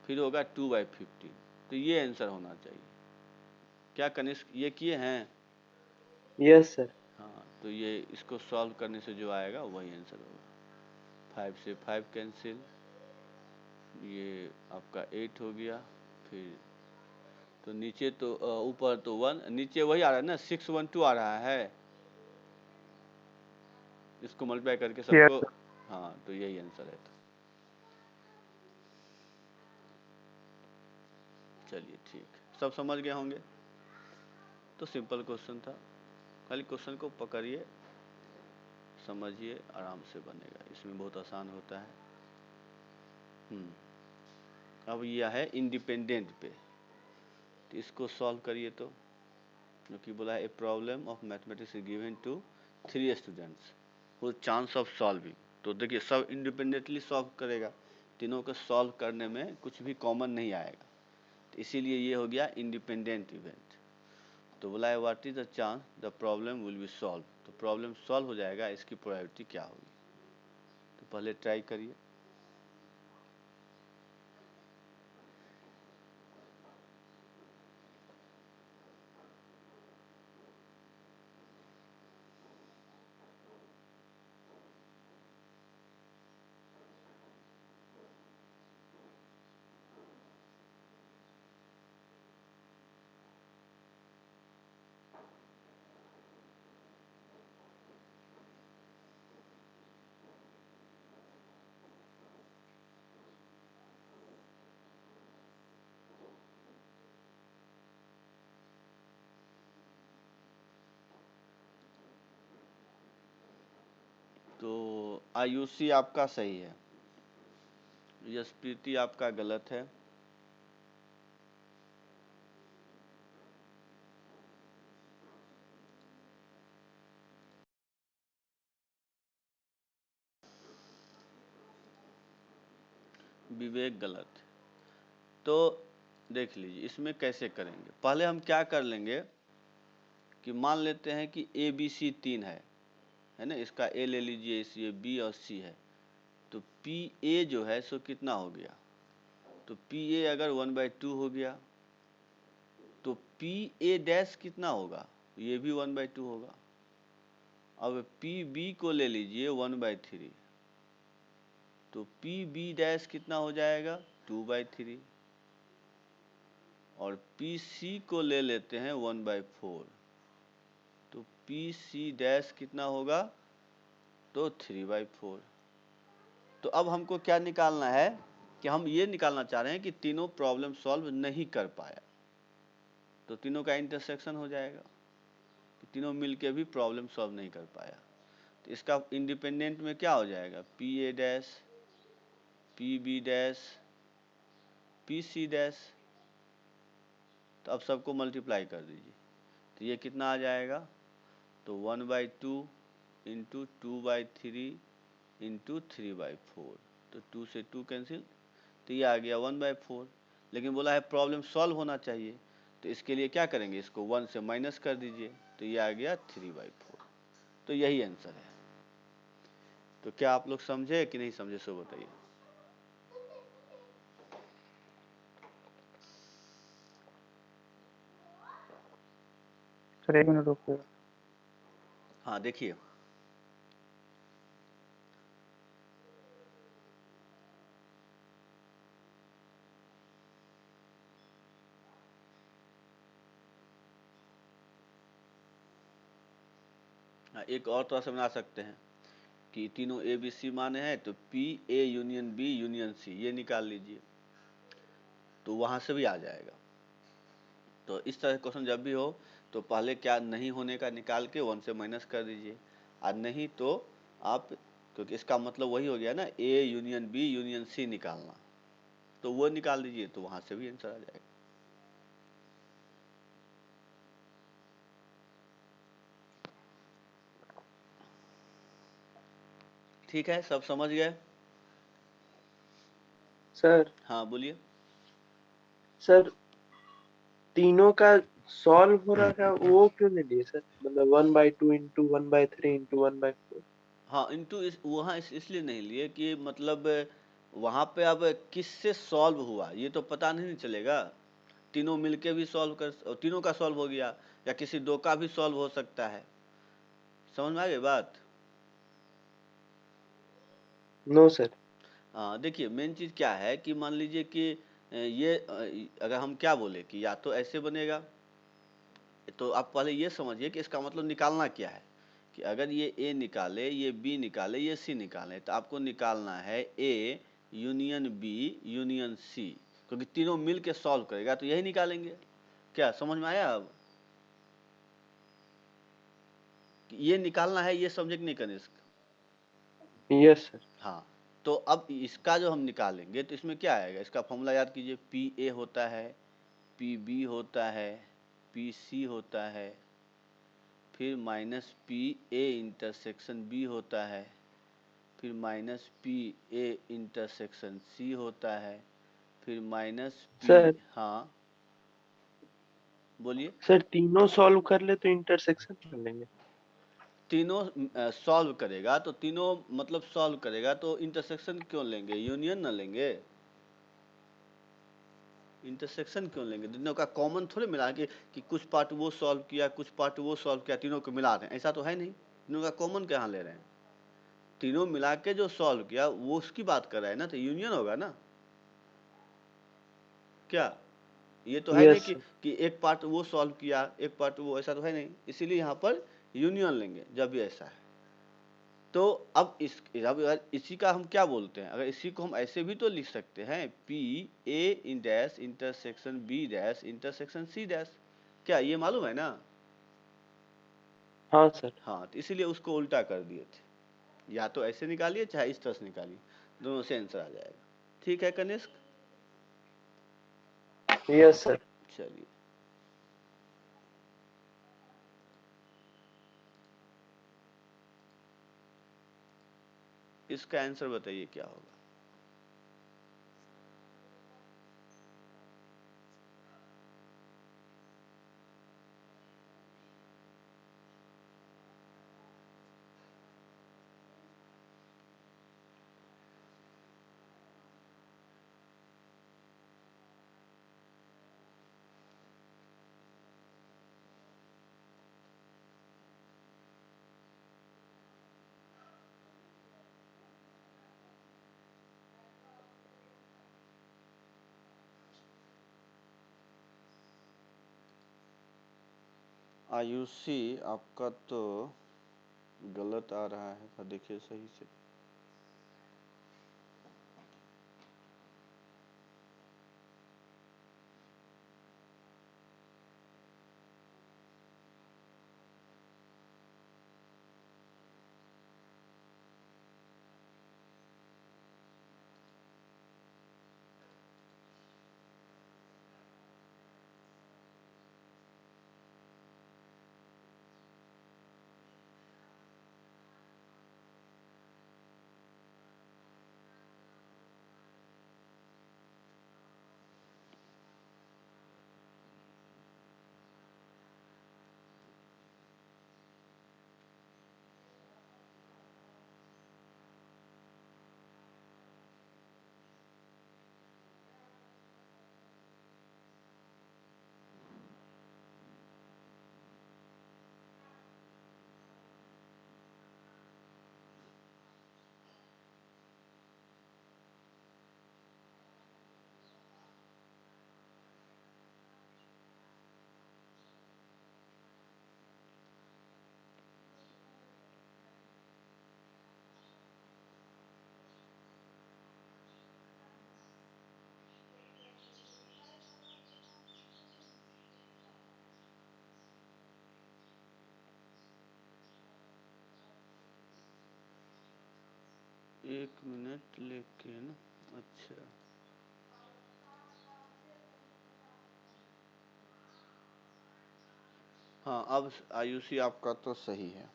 फिर होगा 2/15। तो ये आंसर होना चाहिए। क्या कनिष्क ये किए हैं? Yes sir. हाँ, तो ये इसको सॉल्व करने से जो आएगा वही आंसर होगा। 5 से 5 कैंसिल, ये आपका 8 हो गया। फिर तो नीचे तो ऊपर तो 1, नीचे वही आ रहा है ना, 612 आ रहा है। इसको मल्टीप्लाई करके सबको, हाँ तो यही आंसर है। चलिए ठीक, सब समझ गए होंगे। तो सिंपल क्वेश्चन था, खाली क्वेश्चन को पकड़िए, समझिए, आराम से बनेगा। इसमें बहुत आसान होता है। अब यह है इंडिपेंडेंट पे, तो इसको सॉल्व करिए। तो क्योंकि बोला है a problem of mathematics is given to 3 students for chance of solving. तो देखिए सब इंडिपेंडेंटली सॉल्व करेगा, तीनों को सॉल्व करने में कुछ भी कॉमन नहीं आएगा। तो इसीलिए ये हो गया इंडिपेंडेंट इवेंट। तो बोला है what is the chance the problem will be solve. तो प्रॉब्लम सॉल्व हो जाएगा, इसकी प्रोबेबिलिटी क्या होगी। तो पहले ट्राई करिए। तो आयुषी आपका सही है, यशप्रीति आपका गलत है। विवेक गलत है। तो देख लीजिए इसमें कैसे करेंगे। पहले हम क्या कर लेंगे कि मान लेते हैं कि ABC 3 है ना, इसका A ले लीजिए, इसी B और C है। तो PA जो है सो कितना हो गया, तो PA अगर 1/2 हो गया तो PA डैश कितना होगा, ये भी 1/2 होगा। अब PB को ले लीजिए 1/3, तो PB डैश कितना हो जाएगा 2/3। और PC को ले लेते हैं 1/4, तो PC डैश कितना होगा, तो 3/4। तो अब हमको क्या निकालना है कि हम ये निकालना चाह रहे हैं कि तीनों प्रॉब्लम सॉल्व नहीं कर पाया, तो तीनों का इंटरसेक्शन हो जाएगा कि तीनों मिलके भी प्रॉब्लम सॉल्व नहीं कर पाया। तो इसका इंडिपेंडेंट में क्या हो जाएगा, PA dash, PB dash, PC dash. तो अब सबको मल्टीप्लाई कर दीजिए, तो ये कितना आ जाएगा, तो 1/2 इंटू 2/3 इंटू 3/4। तो 2 से 2 कैंसिल, तो ये आ गया 1/4। लेकिन बोला है प्रॉब्लम सॉल्व होना चाहिए, तो इसके लिए क्या करेंगे, इसको 1 से माइनस कर दीजिए, तो ये आ गया 3/4। तो यही आंसर है। तो क्या आप लोग समझे कि नहीं समझे, सो बताइए। सर 1 मिनट रुकिए। हाँ देखिए, एक और तरह से बना सकते हैं कि तीनों ABC माने हैं, तो PA union B union C ये निकाल लीजिए, तो वहाँ से भी आ जाएगा। तो इस तरह क्वेश्चन जब भी हो तो पहले क्या नहीं होने का निकाल के 1 से माइनस कर दीजिए, और नहीं तो आप क्योंकि इसका मतलब वही हो गया ना, A union B union C निकालना, तो वो निकाल दीजिए तो वहां से भी आंसर आ जाएगा। ठीक है, सब समझ गए? सर हाँ बोलिए। सर तीनों का सॉल्व हो रहा था, वो क्यों नहीं लिए सर? मतलब 1/2 इंटू 1/3 इंटू 1/4। हाँ इंटू वहाँ इसलिए नहीं लिए कि मतलब वहाँ पे अब किससे सॉल्व हुआ ये तो पता नहीं चलेगा। तीनों मिलके भी सॉल्व कर, तीनों का सॉल्व हो गया या किसी दो का भी सॉल्व हो सकता है। समझ में आ गई बात? No sir. हाँ देखिए, मेन चीज़ क्या है कि मान लीजिए कि ये अगर हम क्या बोले कि या तो ऐसे बनेगा, तो आप पहले ये समझिए कि इसका मतलब निकालना क्या है। कि अगर ये ए निकाले, ये बी निकाले, ये सी निकाले, तो आपको निकालना है A union B union C, क्योंकि तीनों मिल के सॉल्व करेगा तो यही निकालेंगे। क्या समझ में आया? अब ये निकालना है, ये समझे कि नहीं कनिष्क? Yes sir. हाँ, तो अब इसका जो हम निकालेंगे तो इसमें क्या आएगा, इसका फॉर्मूला याद कीजिए। पी ए होता है, पी बी होता है, पी सी होता है, फिर minus P A intersection B होता है, फिर minus P A intersection C होता है, फिर माइनस पी। सर हाँ बोलिए। सर तीनों सॉल्व कर ले तो इंटरसेक्शन कर लेंगे। तीनों सॉल्व करेगा तो तीनों मतलब सॉल्व करेगा तो इंटरसेक्शन क्यों लेंगे, यूनियन ना लेंगे? इंटरसेक्शन क्यों लेंगे? तीनों का कॉमन थोड़े मिला कि कुछ पार्ट वो सॉल्व किया कुछ पार्ट वो सॉल्व किया, तीनों को मिला रहे हैं, ऐसा तो है नहीं। तीनों का कॉमन कहाँ ले रहे हैं? तीनों मिला के जो सॉल्व किया वो उसकी बात कर रहा है ना, तो यूनियन होगा ना। क्या ये तो है नहीं यस सर। कि एक पार्ट वो सॉल्व किया एक पार्ट वो, ऐसा तो है नहीं। इसीलिए यहाँ पर यूनियन लेंगे जब भी ऐसा है। तो अब इसी का हम क्या बोलते हैं, अगर इसी को हम ऐसे भी तो लिख सकते हैं, P A in dash intersection B dash intersection C dash. क्या ये मालूम है ना? हाँ सर। हाँ, तो इसीलिए उसको उल्टा कर दिए थे। या तो ऐसे निकालिए चाहे इस तरह से निकालिए, दोनों से आंसर आ जाएगा। ठीक है कनिष्क? Yes sir. चलिए, इसका आंसर बताइए क्या होगा। आयुषी आपका तो गलत आ रहा है, तो देखिए सही से। 1 मिनट लेकिन अच्छा हाँ, अब आयुषी आपका तो सही है।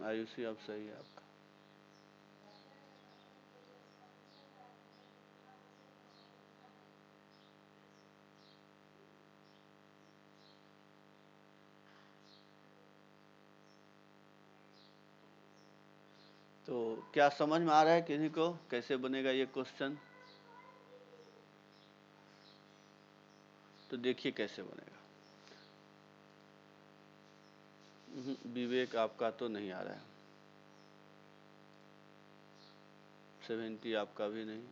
आयुषी अब सही है आपका। तो क्या समझ में आ रहा है किसी को कैसे बनेगा ये क्वेश्चन? तो देखिए कैसे बनेगा। विवेक आपका तो नहीं आ रहा है। 70 आपका भी नहीं।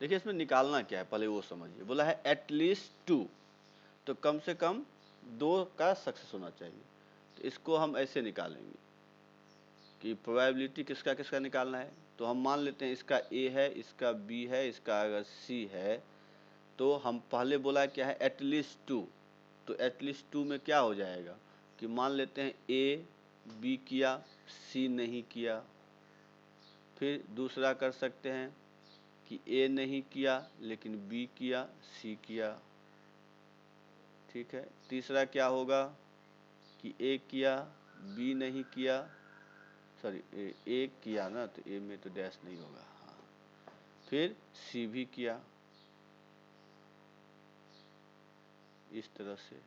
देखिए इसमें निकालना क्या है पहले वो समझिए। बोला है एटलीस्ट 2, तो कम से कम 2 का सक्सेस होना चाहिए। तो इसको हम ऐसे निकालेंगे कि प्रोबेबिलिटी किसका किसका निकालना है। तो हम मान लेते हैं इसका ए है, इसका बी है, इसका अगर सी है, तो हम पहले बोला क्या है एटलीस्ट 2। तो एटलीस्ट 2 में क्या हो जाएगा कि मान लेते हैं ए बी किया, सी नहीं किया। फिर दूसरा कर सकते हैं कि ए नहीं किया लेकिन बी किया, सी किया। ठीक है। तीसरा क्या होगा कि ए किया, बी नहीं किया, सॉरी ए किया ना, तो ए में तो डैश नहीं होगा। हाँ, फिर सी भी किया इस तरह से,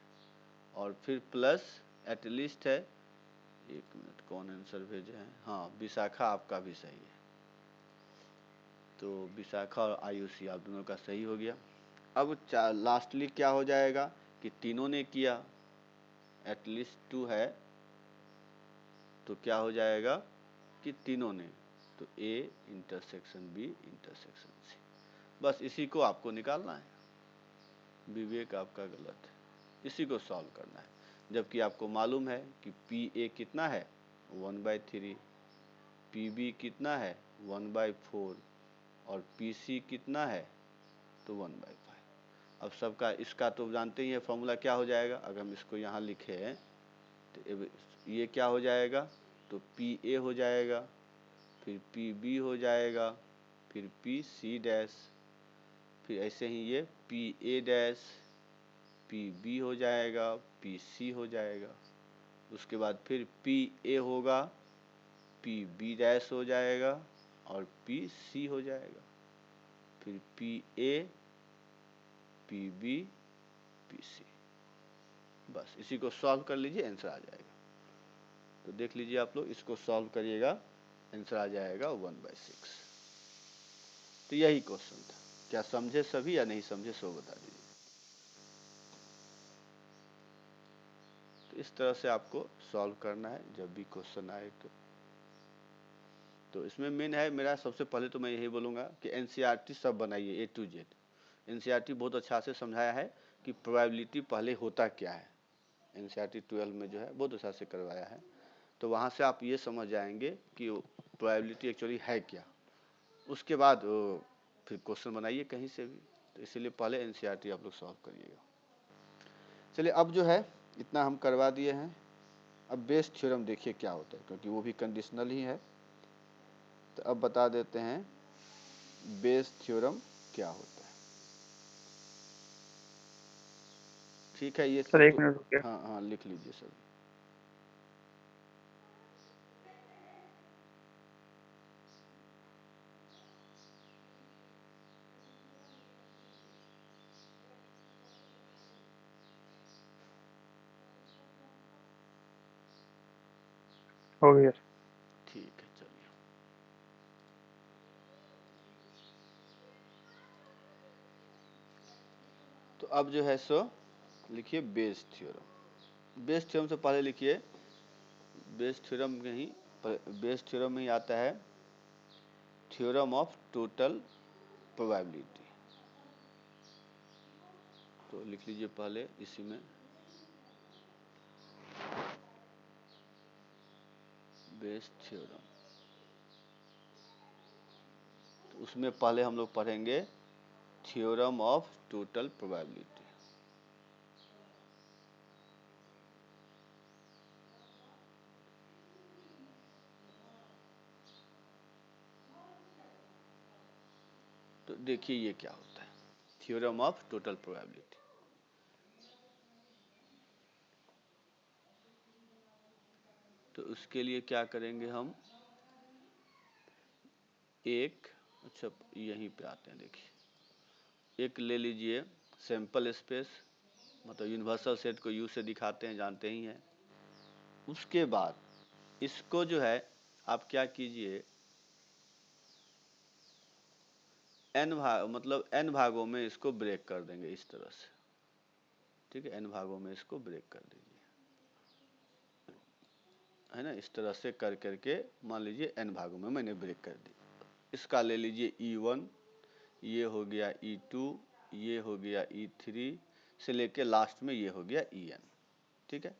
और फिर प्लस एटलीस्ट है। 1 मिनट, कौन आंसर भेजे हैं? हाँ, विशाखा आपका भी सही है। तो विशाखा और आयुषी आप दोनों का सही हो गया। अब लास्टली क्या हो जाएगा कि तीनों ने किया, एटलीस्ट 2 है, तो क्या हो जाएगा कि तीनों ने, तो A intersection B intersection C. बस इसी को आपको निकालना है। विवेक आपका गलत है, इसी को सॉल्व करना है। जबकि आपको मालूम है कि पी ए कितना है 1/3, पी बी कितना है 1/4 और पी सी कितना है तो 1/5। अब सबका इसका तो जानते ही है फॉर्मूला क्या हो जाएगा। अगर हम इसको यहाँ लिखे तो ये क्या हो जाएगा, तो पी ए हो जाएगा, फिर पी बी हो जाएगा, फिर पी सी डैश, फिर ऐसे ही ये P A dash, P B हो जाएगा, पी सी हो जाएगा। उसके बाद फिर पी ए होगा, पी बी डैश हो जाएगा और पी सी हो जाएगा, फिर P A, P B, P C. बस इसी को सॉल्व कर लीजिए, आंसर आ जाएगा। तो देख लीजिए आप लोग, इसको सॉल्व करिएगा, आंसर आ जाएगा 1/6। तो यही क्वेश्चन था। क्या समझे सभी या नहीं समझे सो बता दीजिए। तो इस तरह से आपको सॉल्व करना है जब भी क्वेश्चन आए तो इसमें मेन है मेरा। सबसे पहले तो मैं यही बोलूँगा कि एनसीईआरटी सब बनाइए A to Z। एनसीईआरटी बहुत अच्छा से समझाया है कि प्रोबेबिलिटी पहले होता क्या है। एनसीईआरटी 12 में जो है बहुत अच्छा से करवाया है। तो वहाँ से आप ये समझ जाएंगे कि प्रोबेबिलिटी एक्चुअली है क्या। उसके बाद फिर क्वेश्चन बनाइए कहीं से भी। तो इसीलिए पहले एनसीईआरटी आप लोग सॉल्व करिएगा। चलिए, अब जो है इतना हम करवा दिए हैं। अब बेस थ्योरम देखिए क्या होता है, क्योंकि वो भी कंडीशनल ही है। तो अब बता देते हैं बेस थ्योरम क्या होता है। ठीक है, ये सर एक तो मिनट रुकिए। हाँ हाँ लिख लीजिए सर। हो गया। ठीक है, चलिए। तो अब जो है सो लिखिए बेस थ्योरम। बेस थ्योरम से पहले लिखिए, बेस थ्योरम में ही आता है थ्योरम ऑफ टोटल प्रोबेबिलिटी। तो लिख लीजिए पहले इसी में बेस थ्योरम। तो उसमें पहले हम लोग पढ़ेंगे थ्योरम ऑफ टोटल प्रोबेबिलिटी। तो देखिए ये क्या होता है, थ्योरम ऑफ टोटल प्रोबेबिलिटी। तो उसके लिए क्या करेंगे हम, एक, अच्छा यहीं पे आते हैं, देखिए एक ले लीजिए सैंपल स्पेस, मतलब यूनिवर्सल सेट को यू से दिखाते हैं, जानते ही हैं। उसके बाद इसको जो है आप क्या कीजिए, n भाग, मतलब n भागों में इसको ब्रेक कर देंगे इस तरह से, ठीक है, n भागों में इसको ब्रेक कर दीजिए, है ना, इस तरह से कर करके मान लीजिए n भागों में मैंने ब्रेक कर दी। इसका ले लीजिए E1, ये हो गया E2, ये हो गया E3 से लेके लास्ट में ये हो गया En, ठीक है।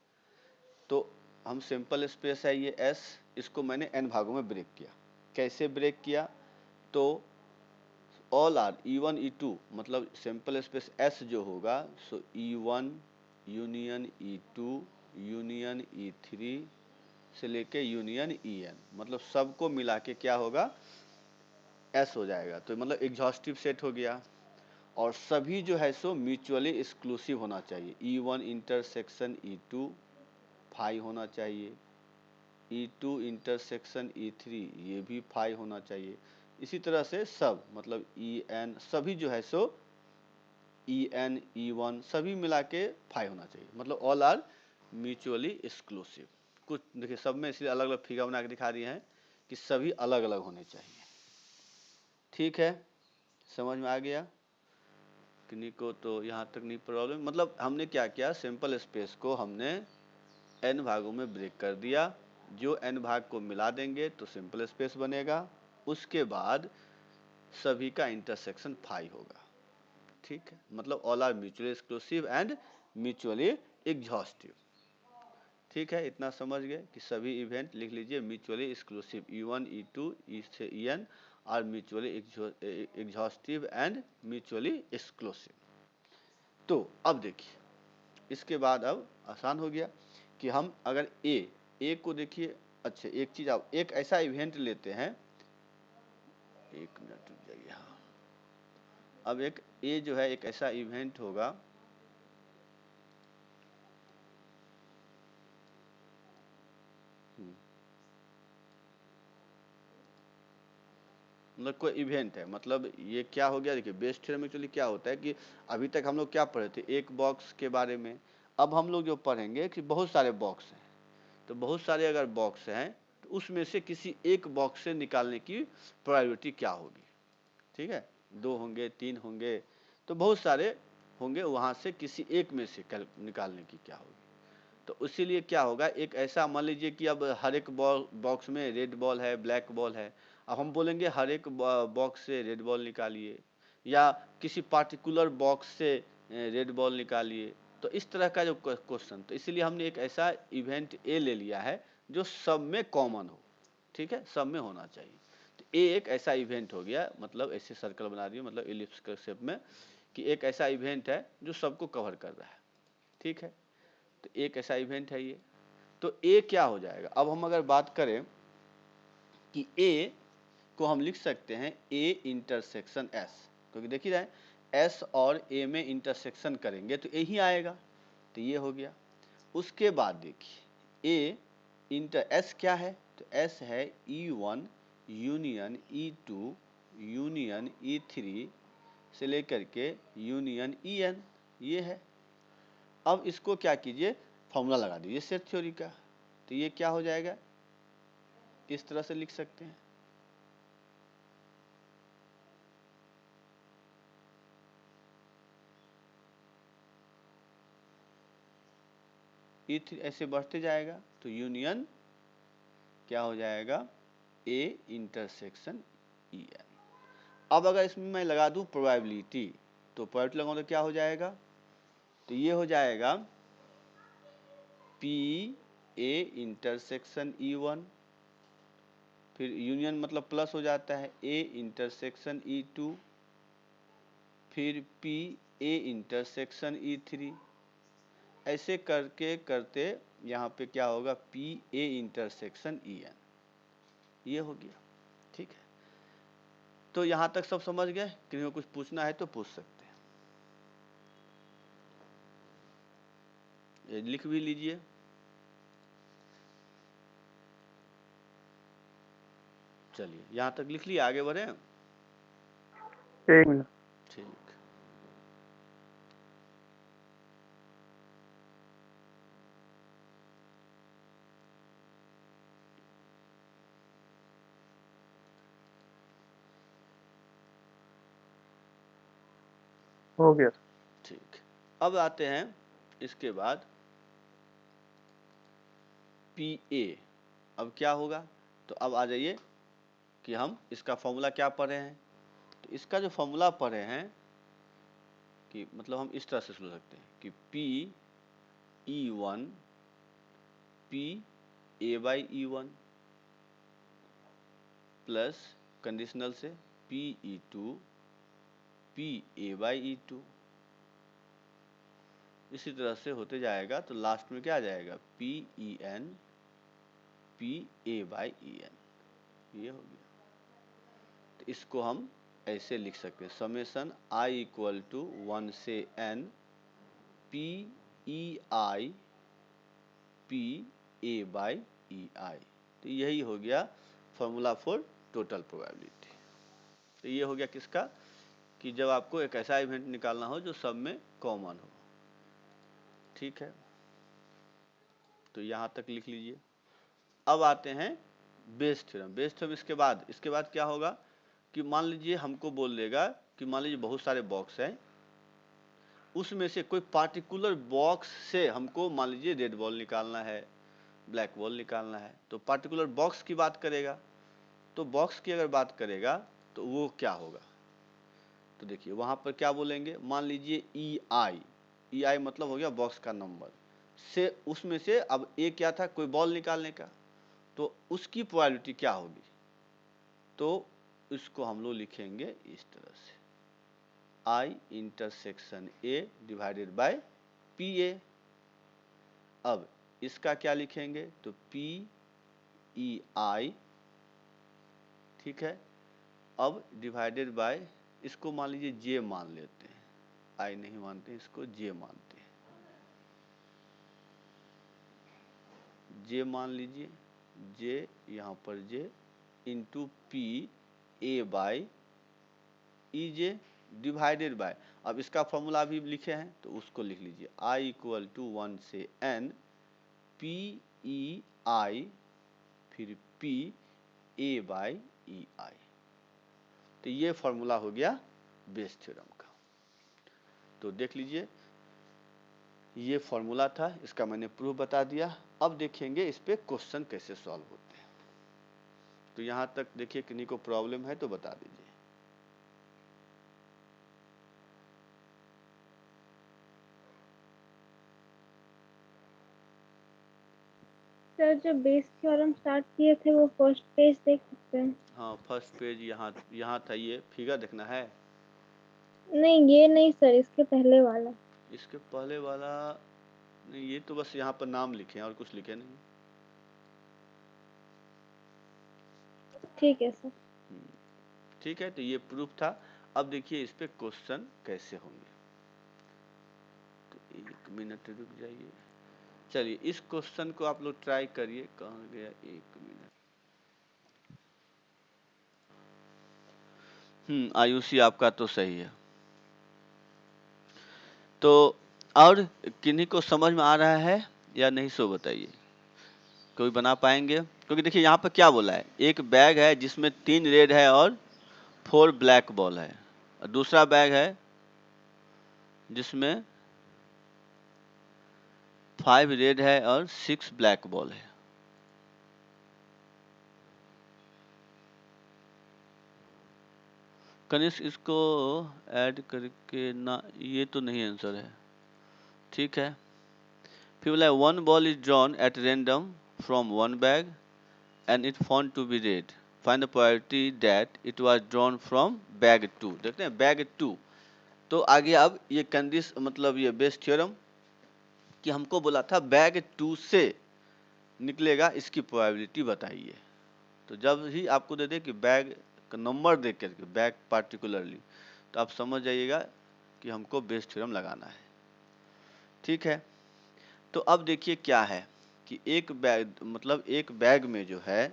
तो हम सिंपल स्पेस है ये S, इसको मैंने n भागों में ब्रेक किया। कैसे ब्रेक किया, तो ऑल आर E1 E2, मतलब सिंपल स्पेस S जो होगा, सो E1 union E2 union E3 से लेके यूनियन En, मतलब सबको मिला के क्या होगा, S हो जाएगा। तो मतलब एग्जॉस्टिव सेट हो गया, और सभी जो है सो म्यूचुअली एक्सक्लूसिव होना चाहिए। E1 इंटरसेक्शन E2 फाई होना चाहिए, E2 इंटरसेक्शन E3 ये भी फाई होना चाहिए। इसी तरह से सब, मतलब En सभी जो है सो En E1 सभी मिला के फाई होना चाहिए, मतलब ऑल आर म्यूचुअली एक्सक्लूसिव। कुछ देखिए सब में इसलिए अलग अलग फिगर बना के दिखा दिए हैं कि सभी अलग अलग होने चाहिए, ठीक है, समझ में आ गया। किन्हीं को तो यहाँ तक नहीं प्रॉब्लम, मतलब हमने क्या किया, सिंपल स्पेस को हमने n भागों में ब्रेक कर दिया, जो n भाग को मिला देंगे तो सिंपल स्पेस बनेगा, उसके बाद सभी का इंटरसेक्शन फाई होगा, ठीक है, मतलब all are mutually exclusive and mutually exhaustive, ठीक है। इतना समझ गए कि सभी इवेंट लिख लीजिए mutually exclusive, E1 E2 E से En are mutually exhaustive and mutually exclusive. तो अब देखिए इसके बाद अब आसान हो गया कि हम अगर ए को देखिए, अच्छा एक चीज आप, एक ऐसा इवेंट लेते हैं, एक मिनट रुक जाइए, हाँ, अब एक ए जो है एक ऐसा इवेंट होगा, मतलब कोई इवेंट है, मतलब ये क्या हो गया, देखिए बेस थ्योरम में एक्चुअली क्या होता है कि अभी तक हम लोग क्या पढ़े थे, एक बॉक्स के बारे में। अब हम लोग जो पढ़ेंगे कि बहुत सारे बॉक्स हैं, तो बहुत सारे अगर बॉक्स हैं तो उसमें से किसी एक बॉक्स से निकालने की प्रोबेबिलिटी क्या होगी, ठीक है, 2 होंगे 3 होंगे, तो बहुत सारे होंगे, वहाँ से किसी एक में से निकालने की क्या होगी। तो इसीलिए क्या होगा, एक ऐसा मान लीजिए कि अब हर एक बॉक्स में रेड बॉल है, ब्लैक बॉल है, अब हम बोलेंगे हर एक बॉक्स से रेड बॉल निकालिए, या किसी पार्टिकुलर बॉक्स से रेड बॉल निकालिए। तो इस तरह का जो क्वेश्चन, तो इसलिए हमने एक ऐसा इवेंट ए ले लिया है जो सब में कॉमन हो, ठीक है, सब में होना चाहिए। तो ए एक ऐसा इवेंट हो गया, मतलब ऐसे सर्कल बना दिए, मतलब एलिप्टिकल शेप में, कि एक ऐसा इवेंट है जो सबको कवर कर रहा है, ठीक है। तो एक ऐसा इवेंट है ये, तो ए क्या हो जाएगा, अब हम अगर बात करें कि ए को हम लिख सकते हैं ए इंटरसेक्शन एस, क्योंकि देखिए रहे एस और ए में इंटरसेक्शन करेंगे तो ए ही आएगा, तो ये हो गया। उसके बाद देखिए ए इंटर एस क्या है, तो एस है E1 union E2 union E3 से लेकर के यूनियन En, ये है। अब इसको क्या कीजिए, फॉर्मूला लगा दीजिए सेट थ्योरी का, तो ये क्या हो जाएगा, इस तरह से लिख सकते हैं, E3 ऐसे बढ़ते जाएगा, तो यूनियन क्या हो जाएगा, ए इंटरसेक्शन En। अब अगर इसमें मैं लगा दूं प्रोबेबिलिटी, तो प्रोबेबिलिटी लगाऊं तो क्या हो जाएगा, तो ये हो जाएगा पी ए इंटरसेक्शन E1, फिर यूनियन मतलब प्लस हो जाता है ए इंटरसेक्शन E2, फिर पी ए इंटरसेक्शन E3, ऐसे करके करते यहाँ पे क्या होगा, पी ए इंटरसेक्शन En, ये हो गया, ठीक है। तो यहाँ तक सब समझ गए? किसी को कुछ पूछना है तो पूछ सकते हैं। ये लिख भी लीजिए। चलिए यहाँ तक लिख लिया, आगे बढ़े। एक मिनट। ठीक। हो गया। ठीक, अब आते हैं इसके बाद PA। अब क्या होगा? तो अब आ जाइए कि हम इसका फॉर्मूला क्या पढ़े हैं। तो इसका जो फॉर्मूला पढ़े हैं कि मतलब हम इस तरह से सोच सकते हैं कि PE1 PA/E1 प्लस कंडीशनल से PE2 PA/E2, इसी तरह से होते जाएगा। तो लास्ट में क्या आ जाएगा? PEN PA/EN, ये हो गया। तो इसको हम ऐसे लिख सकते हैं, समेशन I इक्वल टू 1 से N PEI PA/EI। तो यही हो गया फॉर्मूला फॉर टोटल प्रोबेबिलिटी। तो ये हो गया किसका? कि जब आपको एक ऐसा इवेंट निकालना हो जो सब में कॉमन हो। ठीक है, तो यहाँ तक लिख लीजिए। अब आते हैं बेस थ्योरम। बेस थ्योरम इसके बाद क्या होगा कि मान लीजिए हमको बोल देगा कि मान लीजिए बहुत सारे बॉक्स हैं, उसमें से कोई पार्टिकुलर बॉक्स से हमको मान लीजिए रेड बॉल निकालना है, ब्लैक बॉल निकालना है। तो पार्टिकुलर बॉक्स की बात करेगा। तो बॉक्स की अगर बात करेगा तो वो क्या होगा? तो देखिए वहाँ पर क्या बोलेंगे, मान लीजिए EI मतलब हो गया बॉक्स का नंबर से, उसमें से अब ए क्या था? कोई बॉल निकालने का। तो उसकी प्रोबेबिलिटी क्या होगी? तो इसको हम लोग लिखेंगे इस तरह से, I intersection A divided by PA। अब इसका क्या लिखेंगे? तो PEI, ठीक है। अब डिवाइडेड बाय, इसको मान लीजिए J मान लेते हैं, I नहीं मानते, इसको J मानते हैं। J मान लीजिए, J यहाँ पर J into PA/EJ divided by, अब इसका फॉर्मूला भी लिखे हैं तो उसको लिख लीजिए, I इक्वल टू 1 से N PEI फिर PA/EI। तो ये फॉर्मूला हो गया बेस थ्योरम का। तो देख लीजिए ये फॉर्मूला था, इसका मैंने प्रूफ बता दिया। अब देखेंगे इस पे क्वेश्चन कैसे सॉल्व होते हैं। तो यहाँ तक देखिए, किन्हीं को प्रॉब्लम है तो बता दीजिए। सर जो बेस थ्योरम स्टार्ट किए थे वो फर्स्ट पेज देख सकते हैं? हाँ फर्स्ट पेज यहाँ था, ये फिगर देखना है। नहीं ये नहीं सर, इसके पहले वाला। इसके पहले वाला नहीं, ये तो बस यहाँ पर नाम लिखे हैं और कुछ लिखे नहीं। ठीक है सर। ठीक है, तो ये प्रूफ था। अब देखिए इस पे क्वेश्चन कैसे होंगे। तो 1 मिनट रुक जाइए। चलिए इस क्वेश्चन को आप लोग ट्राई करिए। कहाँ गया? 1 मिनट। आयुषी आपका तो सही है। तो और किन्हीं को समझ में आ रहा है या नहीं, सो बताइए। कोई बना पाएंगे? क्योंकि देखिए यहाँ पर क्या बोला है, एक बैग है जिसमें 3 रेड है और 4 ब्लैक बॉल है, और दूसरा बैग है जिसमें 5 रेड है और 6 ब्लैक बॉल है। कनिष्क इसको ऐड करके ना, ये तो नहीं आंसर है। ठीक है, फिर बोला 1 ball is drawn at random from 1 bag and it found to be red, find the probability that it was drawn from bag 2। देखते हैं बैग 2। तो आगे अब ये कंडीशन मतलब ये बेस थ्योरम कि हमको बोला था बैग 2 से निकलेगा, इसकी प्रोबेबिलिटी बताइए। तो जब ही आपको दे दे कि बैग का नंबर देख करके बैग पार्टिकुलरली, तो आप समझ जाइएगा कि हमको बेस थ्योरम लगाना है। ठीक है, तो अब देखिए क्या है कि एक बैग मतलब एक बैग में जो है,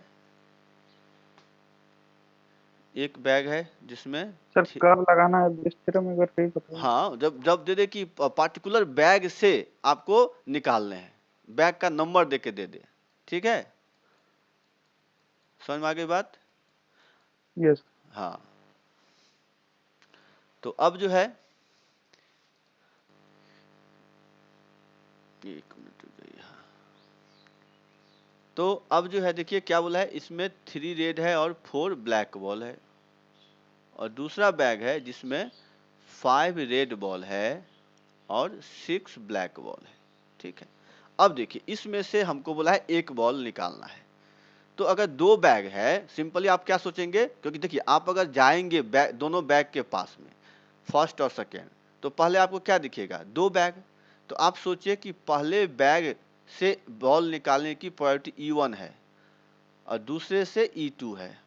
एक बैग है जिसमें सर कब लगाना है बेस थ्योरम अगर कहीं बताइए। हाँ, जब जब दे दे कि पार्टिकुलर बैग से आपको निकालने हैं, बैग का नंबर दे के दे दे। ठीक है, समझ में आ गई बात? यस। हाँ, तो अब जो है, एक मिनट रुक जाइए। हाँ, तो अब जो है देखिए क्या बोला है, इसमें 3 रेड है और 4 ब्लैक बॉल है, और दूसरा बैग है जिसमें 5 रेड बॉल है और 6 ब्लैक बॉल है। ठीक है, अब देखिए इसमें से हमको बोला है एक बॉल निकालना है। तो अगर 2 बैग है, सिंपली आप क्या सोचेंगे, क्योंकि देखिए आप अगर जाएंगे दोनों बैग के पास में, फर्स्ट और सेकेंड, तो पहले आपको क्या दिखेगा, 2 बैग। तो आप सोचिए कि पहले बैग से बॉल निकालने की प्रायोरिटी E1 है और दूसरे से E2 है।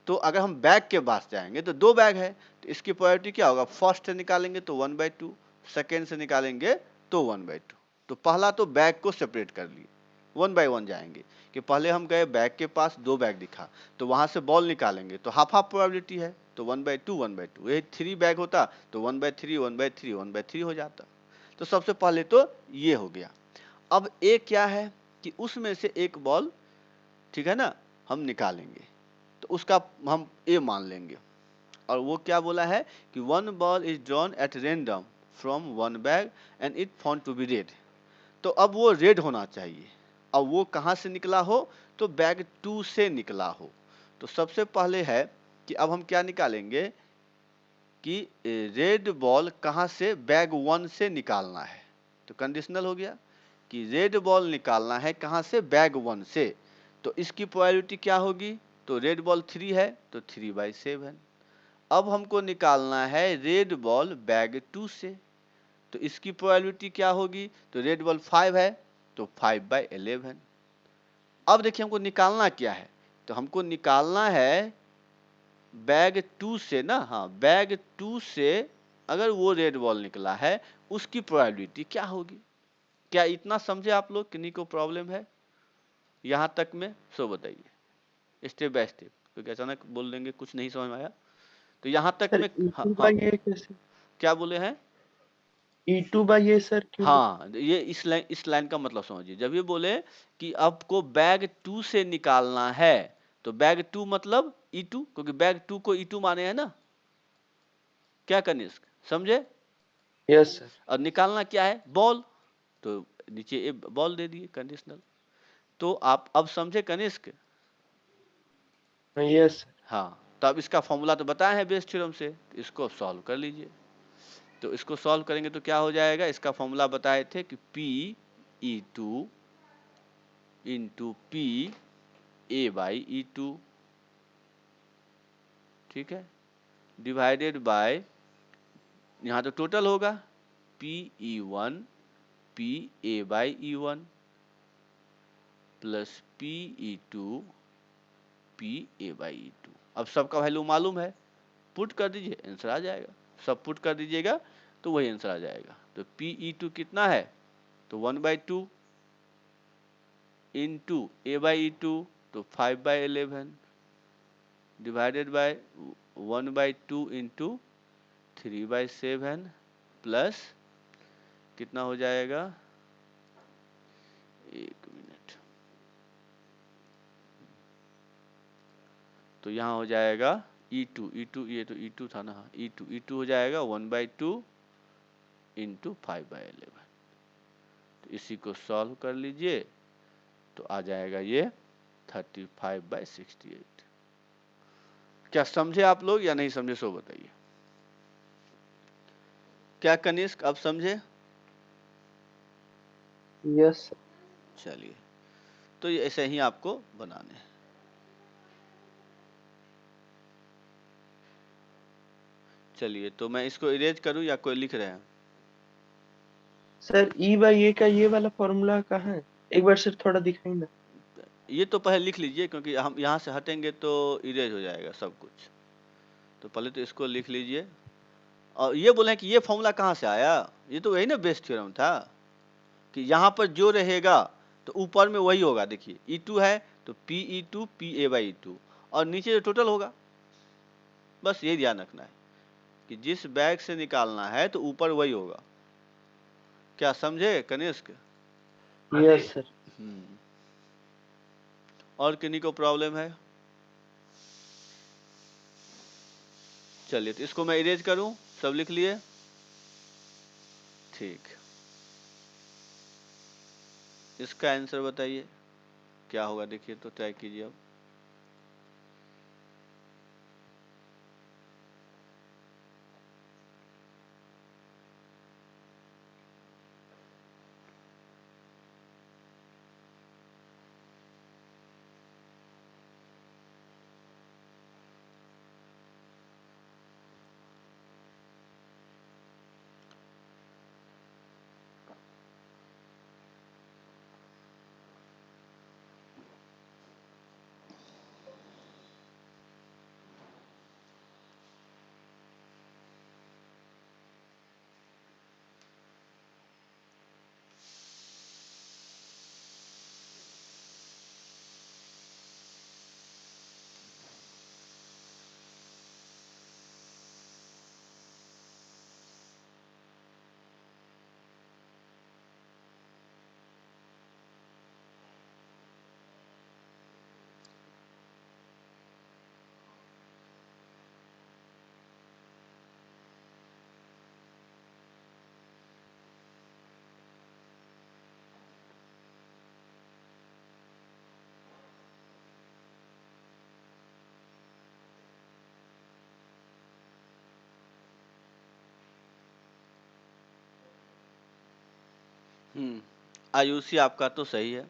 तो अगर हम बैग के पास जाएंगे तो 2 बैग है, तो इसकी प्रायोरिटी क्या होगा, फर्स्ट से निकालेंगे तो 1/2, सेकेंड से निकालेंगे तो 1/2। तो पहला तो बैग को सेपरेट कर लिए, 1 बाय 1 जाएंगे कि पहले हम गए बैग के पास, 2 बैग दिखा, तो वहां से बॉल निकालेंगे तो हाफ हाफ प्रोबेबिलिटी है, तो 1/2 1/2। यही 3 बैग होता तो 1/3 1/3 1/3 हो जाता। तो सबसे पहले तो ये हो गया। अब एक क्या है कि उसमें से एक बॉल, ठीक है ना, हम निकालेंगे, तो उसका हम ए मान लेंगे, और वो क्या बोला है कि 1 ball is drawn at random from 1 bag and it found to be red. तो अब वो रेड होना चाहिए, अब वो कहाँ से निकला हो, तो बैग 2 से निकला हो। तो सबसे पहले है कि अब हम क्या निकालेंगे कि रेड बॉल कहाँ से, बैग 1 से निकालना है। तो कंडीशनल हो गया कि रेड बॉल निकालना है कहाँ से, बैग 1 से। तो इसकी प्रोबेबिलिटी क्या होगी, तो रेड बॉल 3 है तो 3/7। अब हमको निकालना है रेड बॉल बैग 2 से, तो इसकी प्रोबेबिलिटी क्या होगी, तो रेड बॉल 5 है तो 5/11। अब देखिए हमको निकालना क्या है, तो हमको निकालना है बैग 2 से ना, हाँ बैग 2 से अगर वो रेड बॉल निकला है उसकी प्रोबेबिलिटी क्या होगी। क्या इतना समझे आप लोग, किन्हीं को प्रॉब्लम है यहाँ तक में, सो बताइए स्टेप बाय स्टेप, क्योंकि अचानक बोल देंगे कुछ नहीं समझ में आया। तो यहाँ तक सर में हाँ, E2 हाँ बाय ये कैसे, क्या बोले हैं, E2 बाय ये सर क्यों हाँ ये इस लाइन का मतलब समझिए। जब ये बोले कि आपको बैग 2 से निकालना है, तो बैग 2 मतलब E2, क्योंकि बैग 2 को E2 माने हैं ना, क्या कनिष्क समझे। यस सर, और निकालना क्या है, बॉल, तो नीचे ए बॉल दे दिए कंडीशनल। तो आप अब समझे कनिष्क। Yes sir. हाँ, तो अब इसका फॉर्मूला तो बताए हैं बेस थ्योरम से, इसको सॉल्व कर लीजिए। तो इसको सॉल्व करेंगे तो क्या हो जाएगा, इसका फॉर्मूला बताए थे कि P(E2) इंटू PA/E2, ठीक है, डिवाइडेड बाय, यहाँ तो टोटल होगा PE1 PA/E1 plus PE2 PA/E2। अब सबका वैल्यू मालूम है, पुट कर दीजिए आंसर आ जाएगा, सब पुट कर दीजिएगा तो वही आंसर आ जाएगा। तो PE2 कितना है, तो 1/2 इंटू A/E2 तो 5/11 डिवाइडेड बाय 1/2 इंटू 3/7 प्लस कितना हो जाएगा, एक मिनट, तो यहाँ हो जाएगा E2 ये तो E2 था ना, E2 हो जाएगा 1/2 इंटू 5/11। तो इसी को सॉल्व कर लीजिए तो आ जाएगा ये 35/68। क्या समझे आप लोग या नहीं समझे, सो बताइए। क्या कनिष्क अब समझे, यस सर। चलिए, तो ये ऐसे ही आपको बनाने हैं। चलिए, तो मैं इसको इरेज करूं या कोई लिख रहे हैं, सर E बाय ए का ये वाला फॉर्मूला कहाँ है, एक बार सर थोड़ा दिखाई ना। ये तो पहले लिख लीजिए, क्योंकि हम यहाँ से हटेंगे तो इरेज हो जाएगा सब कुछ। तो पहले तो इसको लिख लीजिए। और ये बोले कि ये फॉर्मूला कहाँ से आया, ये तो वही ना बेस थ्योरम था कि यहाँ पर जो रहेगा तो ऊपर में वही होगा। देखिए E2 है तो PE2 PA/E2 और नीचे जो टोटल होगा, बस ये ध्यान रखना है कि जिस बैग से निकालना है तो ऊपर वही होगा। क्या समझे कनिष्क? Yes sir. और किन्हीं को प्रॉब्लम है? चलिए तो इसको मैं इरेज करूं, सब लिख लिए? ठीक, इसका आंसर बताइए क्या होगा। देखिए तो ट्राई कीजिए अब। आयुषी आपका तो सही है।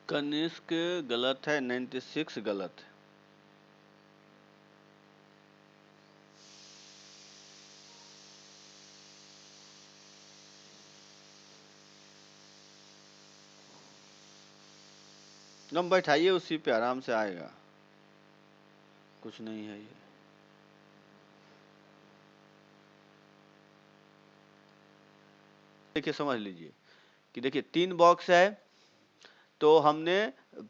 कनिष्क गलत है, 96 गलत है। हम बैठाइए उसी पे, आराम से आएगा, कुछ नहीं है ये। देखिए समझ लीजिए कि देखिए 3 बॉक्स है, तो हमने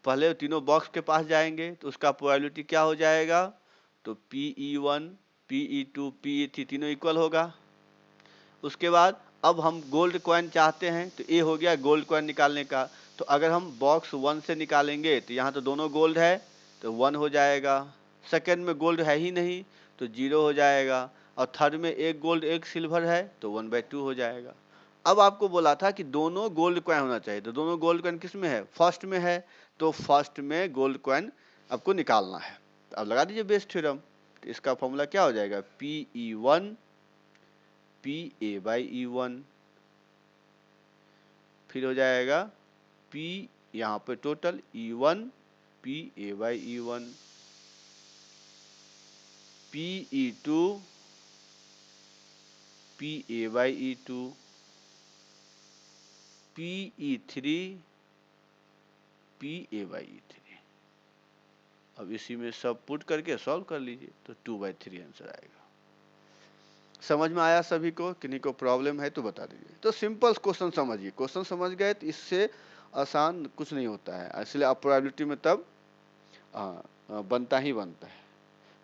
पहले तीनों बॉक्स के पास जाएंगे तो उसका प्रोबेबिलिटी क्या हो जाएगा, तो PE1 PE2 PE3 तीनों इक्वल होगा। उसके बाद अब हम गोल्ड कॉइन चाहते हैं, तो ये हो गया गोल्ड कॉइन निकालने का। तो अगर हम बॉक्स 1 से निकालेंगे तो यहाँ तो दोनों गोल्ड है तो 1 हो जाएगा, सेकंड में गोल्ड है ही नहीं तो 0 हो जाएगा, और थर्ड में एक गोल्ड एक सिल्वर है तो 1/2 हो जाएगा। अब आपको बोला था कि दोनों गोल्ड कॉइन होना चाहिए, तो दोनों गोल्ड कॉइन किस में है, फर्स्ट में है, तो फर्स्ट में गोल्ड कॉइन आपको निकालना है। तो अब लगा दीजिए बेस थ्योरम। तो इसका फॉर्मूला क्या हो जाएगा, PE1 PA/E1, फिर हो जाएगा P यहाँ पे total E1 PA/E1, PE2 PA/E2, PE3 PA/E3। अब इसी में सब पुट करके सॉल्व कर लीजिए तो 2/3 आंसर आएगा। समझ में आया सभी को? किन्हीं को प्रॉब्लम है तो बता दीजिए। तो सिंपल क्वेश्चन समझिए, क्वेश्चन समझ गए तो इससे आसान कुछ नहीं होता है, इसलिए अब प्रोबेबिलिटी में तब बनता ही बनता है।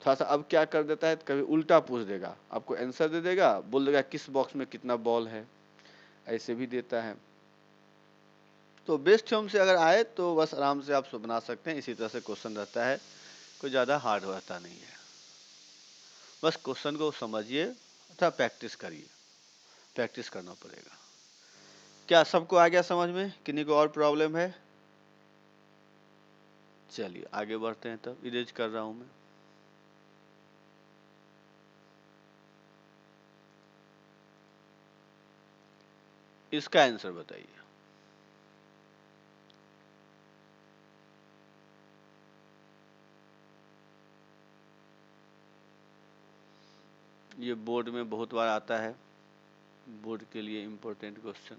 थोड़ा सा अब क्या कर देता है, कभी उल्टा पूछ देगा, आपको आंसर दे देगा, बोल देगा किस बॉक्स में कितना बॉल है, ऐसे भी देता है। तो बेस थ्योरम से अगर आए तो बस आराम से आप सब बना सकते हैं। इसी तरह से क्वेश्चन रहता है, कोई ज़्यादा हार्ड रहता नहीं है। बस क्वेश्चन को समझिए अथवा प्रैक्टिस करिए, प्रैक्टिस करना पड़ेगा। क्या सबको आ गया समझ में? किन्हीं को और प्रॉब्लम है? चलिए आगे बढ़ते हैं, तब इरेज कर रहा हूं मैं। इसका आंसर बताइए। ये बोर्ड में बहुत बार आता है, बोर्ड के लिए इम्पोर्टेंट क्वेश्चन।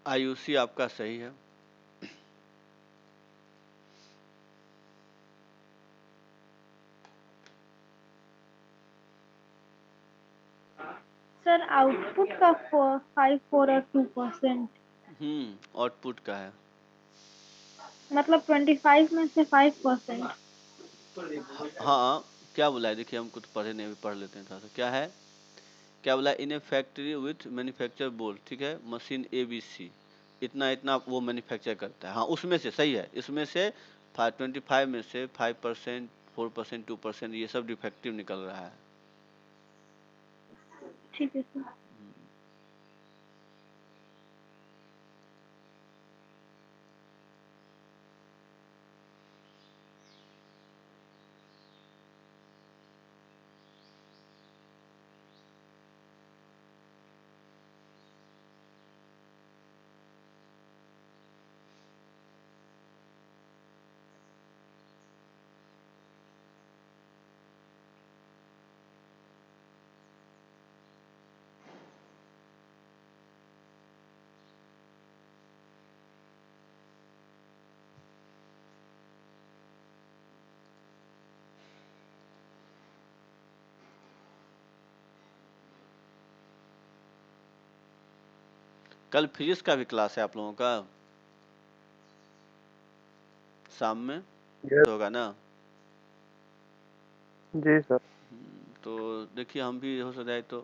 आयुषी आपका सही है। सर आउटपुट का 5, 4 और 2%, आउटपुट का है। मतलब 25 में से 5%। हाँ, क्या बोला है देखिए, हमको तो पढ़े नहीं, अभी पढ़ लेते हैं थोड़ा सा। क्या है, क्या बोला? इन ए फैक्ट्री विथ मैन्युफैक्चर बोर्ड, ठीक है, मशीन ABC इतना इतना वो मैन्युफैक्चर करता है। हाँ उसमें से सही है, इसमें से 25 में से 5%, 4%, 2% ये सब डिफेक्टिव निकल रहा है। ठीक है सर। कल फिजिक्स का भी क्लास है आप लोगों का शाम में? यस तो होगा ना? जी सर। तो देखिए हम भी हो सकता है तो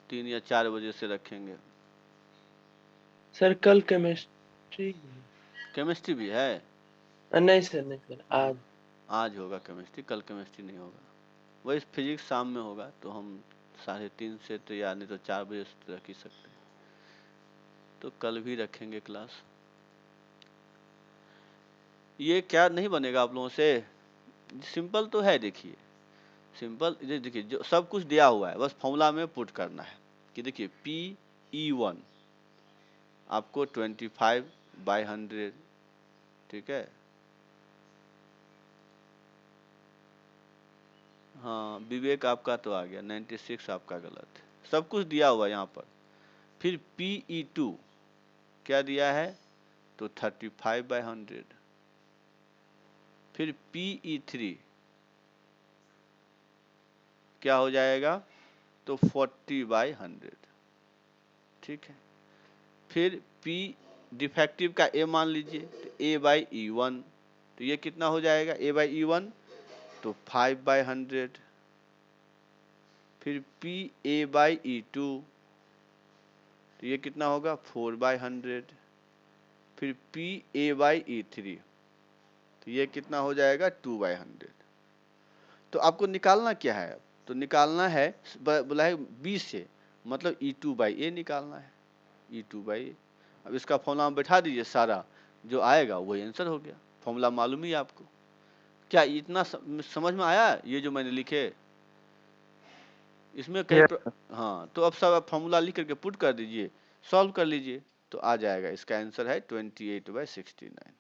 3 या 4 बजे से रखेंगे। सर कल केमिस्ट्री केमिस्ट्री भी है? नहीं सर, नहीं सर, आज आज होगा केमिस्ट्री, कल केमिस्ट्री नहीं होगा। वही फिजिक्स शाम में होगा, तो हम 3:30 से तो, या नहीं तो 4 बजे से तो रख ही सकते हैं। तो कल भी रखेंगे क्लास। ये क्या नहीं बनेगा आप लोगों से? सिंपल तो है, देखिए सिंपल। ये देखिए जो सब कुछ दिया हुआ है, बस फॉर्मूला में पुट करना है कि देखिए PE1 आपको 25/100, ठीक है। हाँ विवेक आपका तो आ गया, 96 आपका गलत है। सब कुछ दिया हुआ है यहाँ पर। फिर PE2 क्या दिया है? तो 35/100। फिर PE3 क्या हो जाएगा? तो 40/100, ठीक है। फिर P डिफेक्टिव का A मान लीजिए, तो A/E1, तो ये कितना हो जाएगा? A/E1 तो 5/100। फिर PA/E2 तो ये कितना होगा 4/100। फिर PA/E3 तो ये कितना हो जाएगा 2/100। तो आपको निकालना क्या है? तो निकालना है बोला है 20 से, मतलब E2/A निकालना है, E2/A। अब इसका फॉर्मूला में बैठा दीजिए, सारा जो आएगा वही आंसर हो गया। फॉर्मूला मालूम ही है आपको। क्या इतना समझ में आया ये जो मैंने लिखे? इसमें कहीं Yes, sir. हाँ, तो अब सब फॉर्मूला लिख करके पुट कर दीजिए, सॉल्व कर लीजिए, तो आ जाएगा। इसका आंसर है 28/69।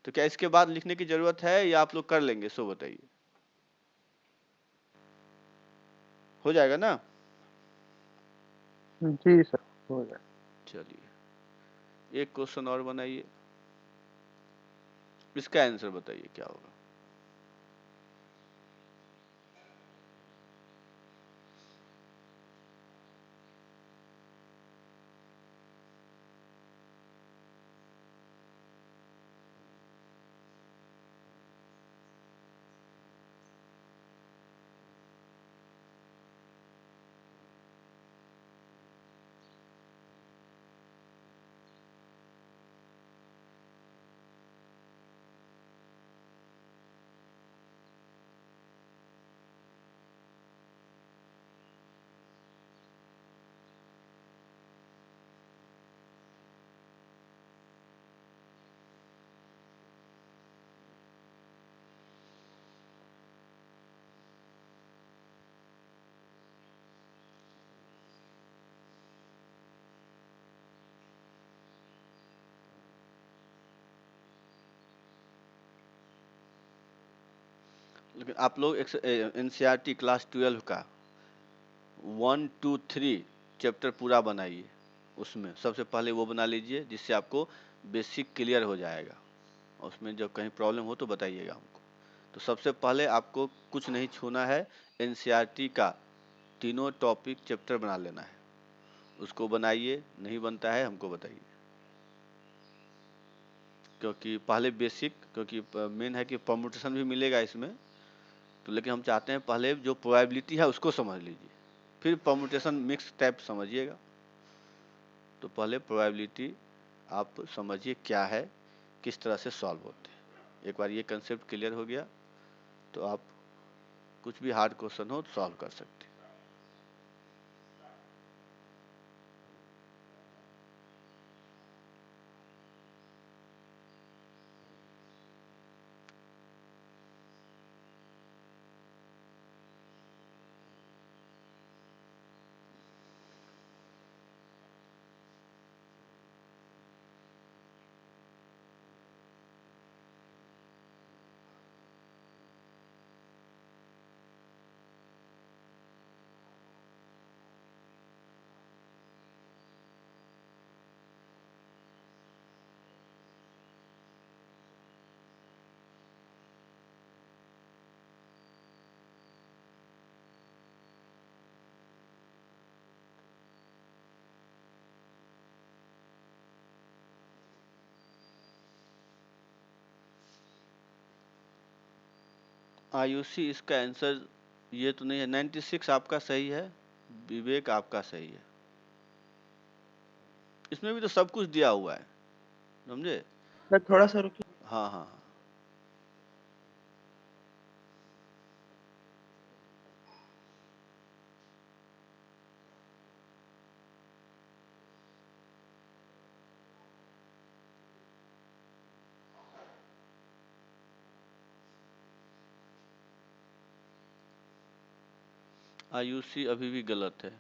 तो क्या इसके बाद लिखने की जरूरत है या आप लोग कर लेंगे? सो बताइए, हो जाएगा ना? जी सर, हो जाए। चलिए एक क्वेश्चन और बनाइए, इसका आंसर बताइए क्या होगा। लेकिन आप लोग NCERT क्लास 12 का 1, 2, 3 चैप्टर पूरा बनाइए। उसमें सबसे पहले वो बना लीजिए जिससे आपको बेसिक क्लियर हो जाएगा। उसमें जब कहीं प्रॉब्लम हो तो बताइएगा हमको। तो सबसे पहले आपको कुछ नहीं छूना है, NCERT का तीनों टॉपिक चैप्टर बना लेना है। उसको बनाइए, नहीं बनता है हमको बताइए। क्योंकि पहले बेसिक, क्योंकि मेन है कि परमुटेशन भी मिलेगा इसमें, तो लेकिन हम चाहते हैं पहले जो प्रोबेबिलिटी है उसको समझ लीजिए, फिर परमुटेशन मिक्स टाइप समझिएगा। तो पहले प्रोबेबिलिटी आप समझिए क्या है, किस तरह से सॉल्व होते हैं। एक बार ये कंसेप्ट क्लियर हो गया तो आप कुछ भी हार्ड क्वेश्चन हो तो सॉल्व कर सकते हैं। आयुषी इसका आंसर ये तो नहीं है, 96 आपका सही है, विवेक आपका सही है। इसमें भी तो सब कुछ दिया हुआ है, समझे? सर थोड़ा सा रुकिए। हाँ हाँ हाँ। आयुषी अभी भी गलत है।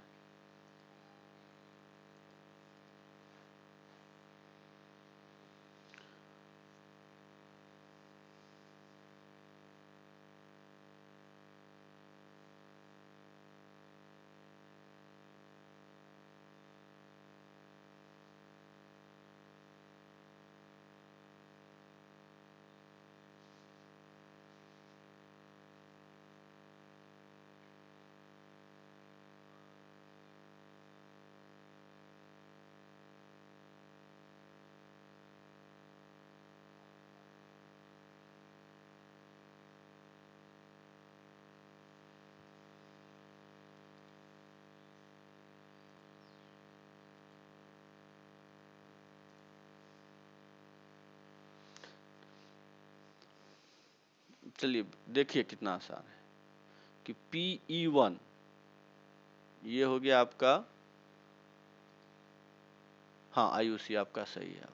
चलिए देखिए कितना आसान है कि PE1 ये हो गया आपका, हाँ IUC आपका सही है।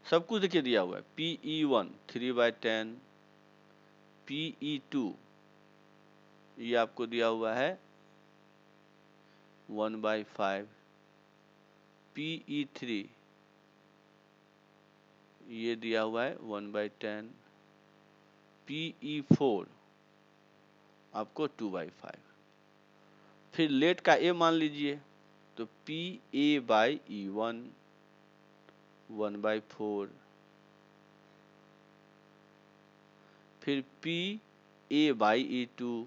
सब कुछ देखिए दिया हुआ है। PE1 3/10, PE2 ये आपको दिया हुआ है 1/5, PE3 ये दिया हुआ है 1/10, PE4 आपको 2/5। फिर लेट का ए मान लीजिए तो PA/E1 1/4, फिर PA/E2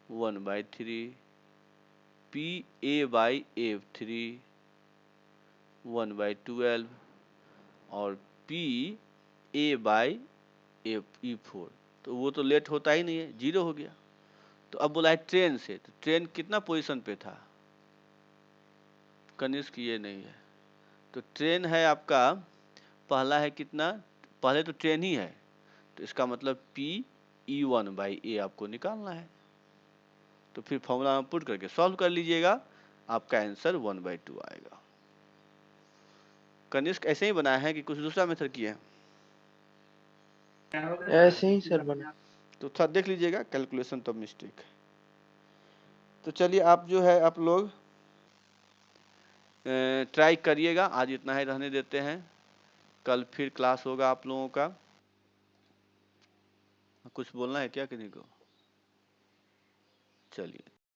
1/3, PA/F3 1/12 और PA/E4। तो वो तो लेट होता ही नहीं है, 0 हो गया। तो अब बोला है ट्रेन से, तो ट्रेन कितना पोजीशन पे था? कनिष्क ये नहीं है, तो ट्रेन है आपका पहला है कितना, पहले तो ट्रेन ही है, तो इसका मतलब PE1/A आपको निकालना है। तो फिर फॉर्मूला में पुट करके सॉल्व कर लीजिएगा, आपका आंसर 1/2 आएगा। कनिष्क ऐसे ही बनाया है कि कुछ दूसरा मेथड किया है? ऐसे ही सर बना। तो थोड़ा देख लीजिएगा, कैलकुलेशन तो मिस्टेक है। तो चलिए आप जो है आप लोग ट्राई करिएगा। आज इतना ही रहने देते हैं, कल फिर क्लास होगा आप लोगों का। कुछ बोलना है क्या किन्हीं को? चलिए।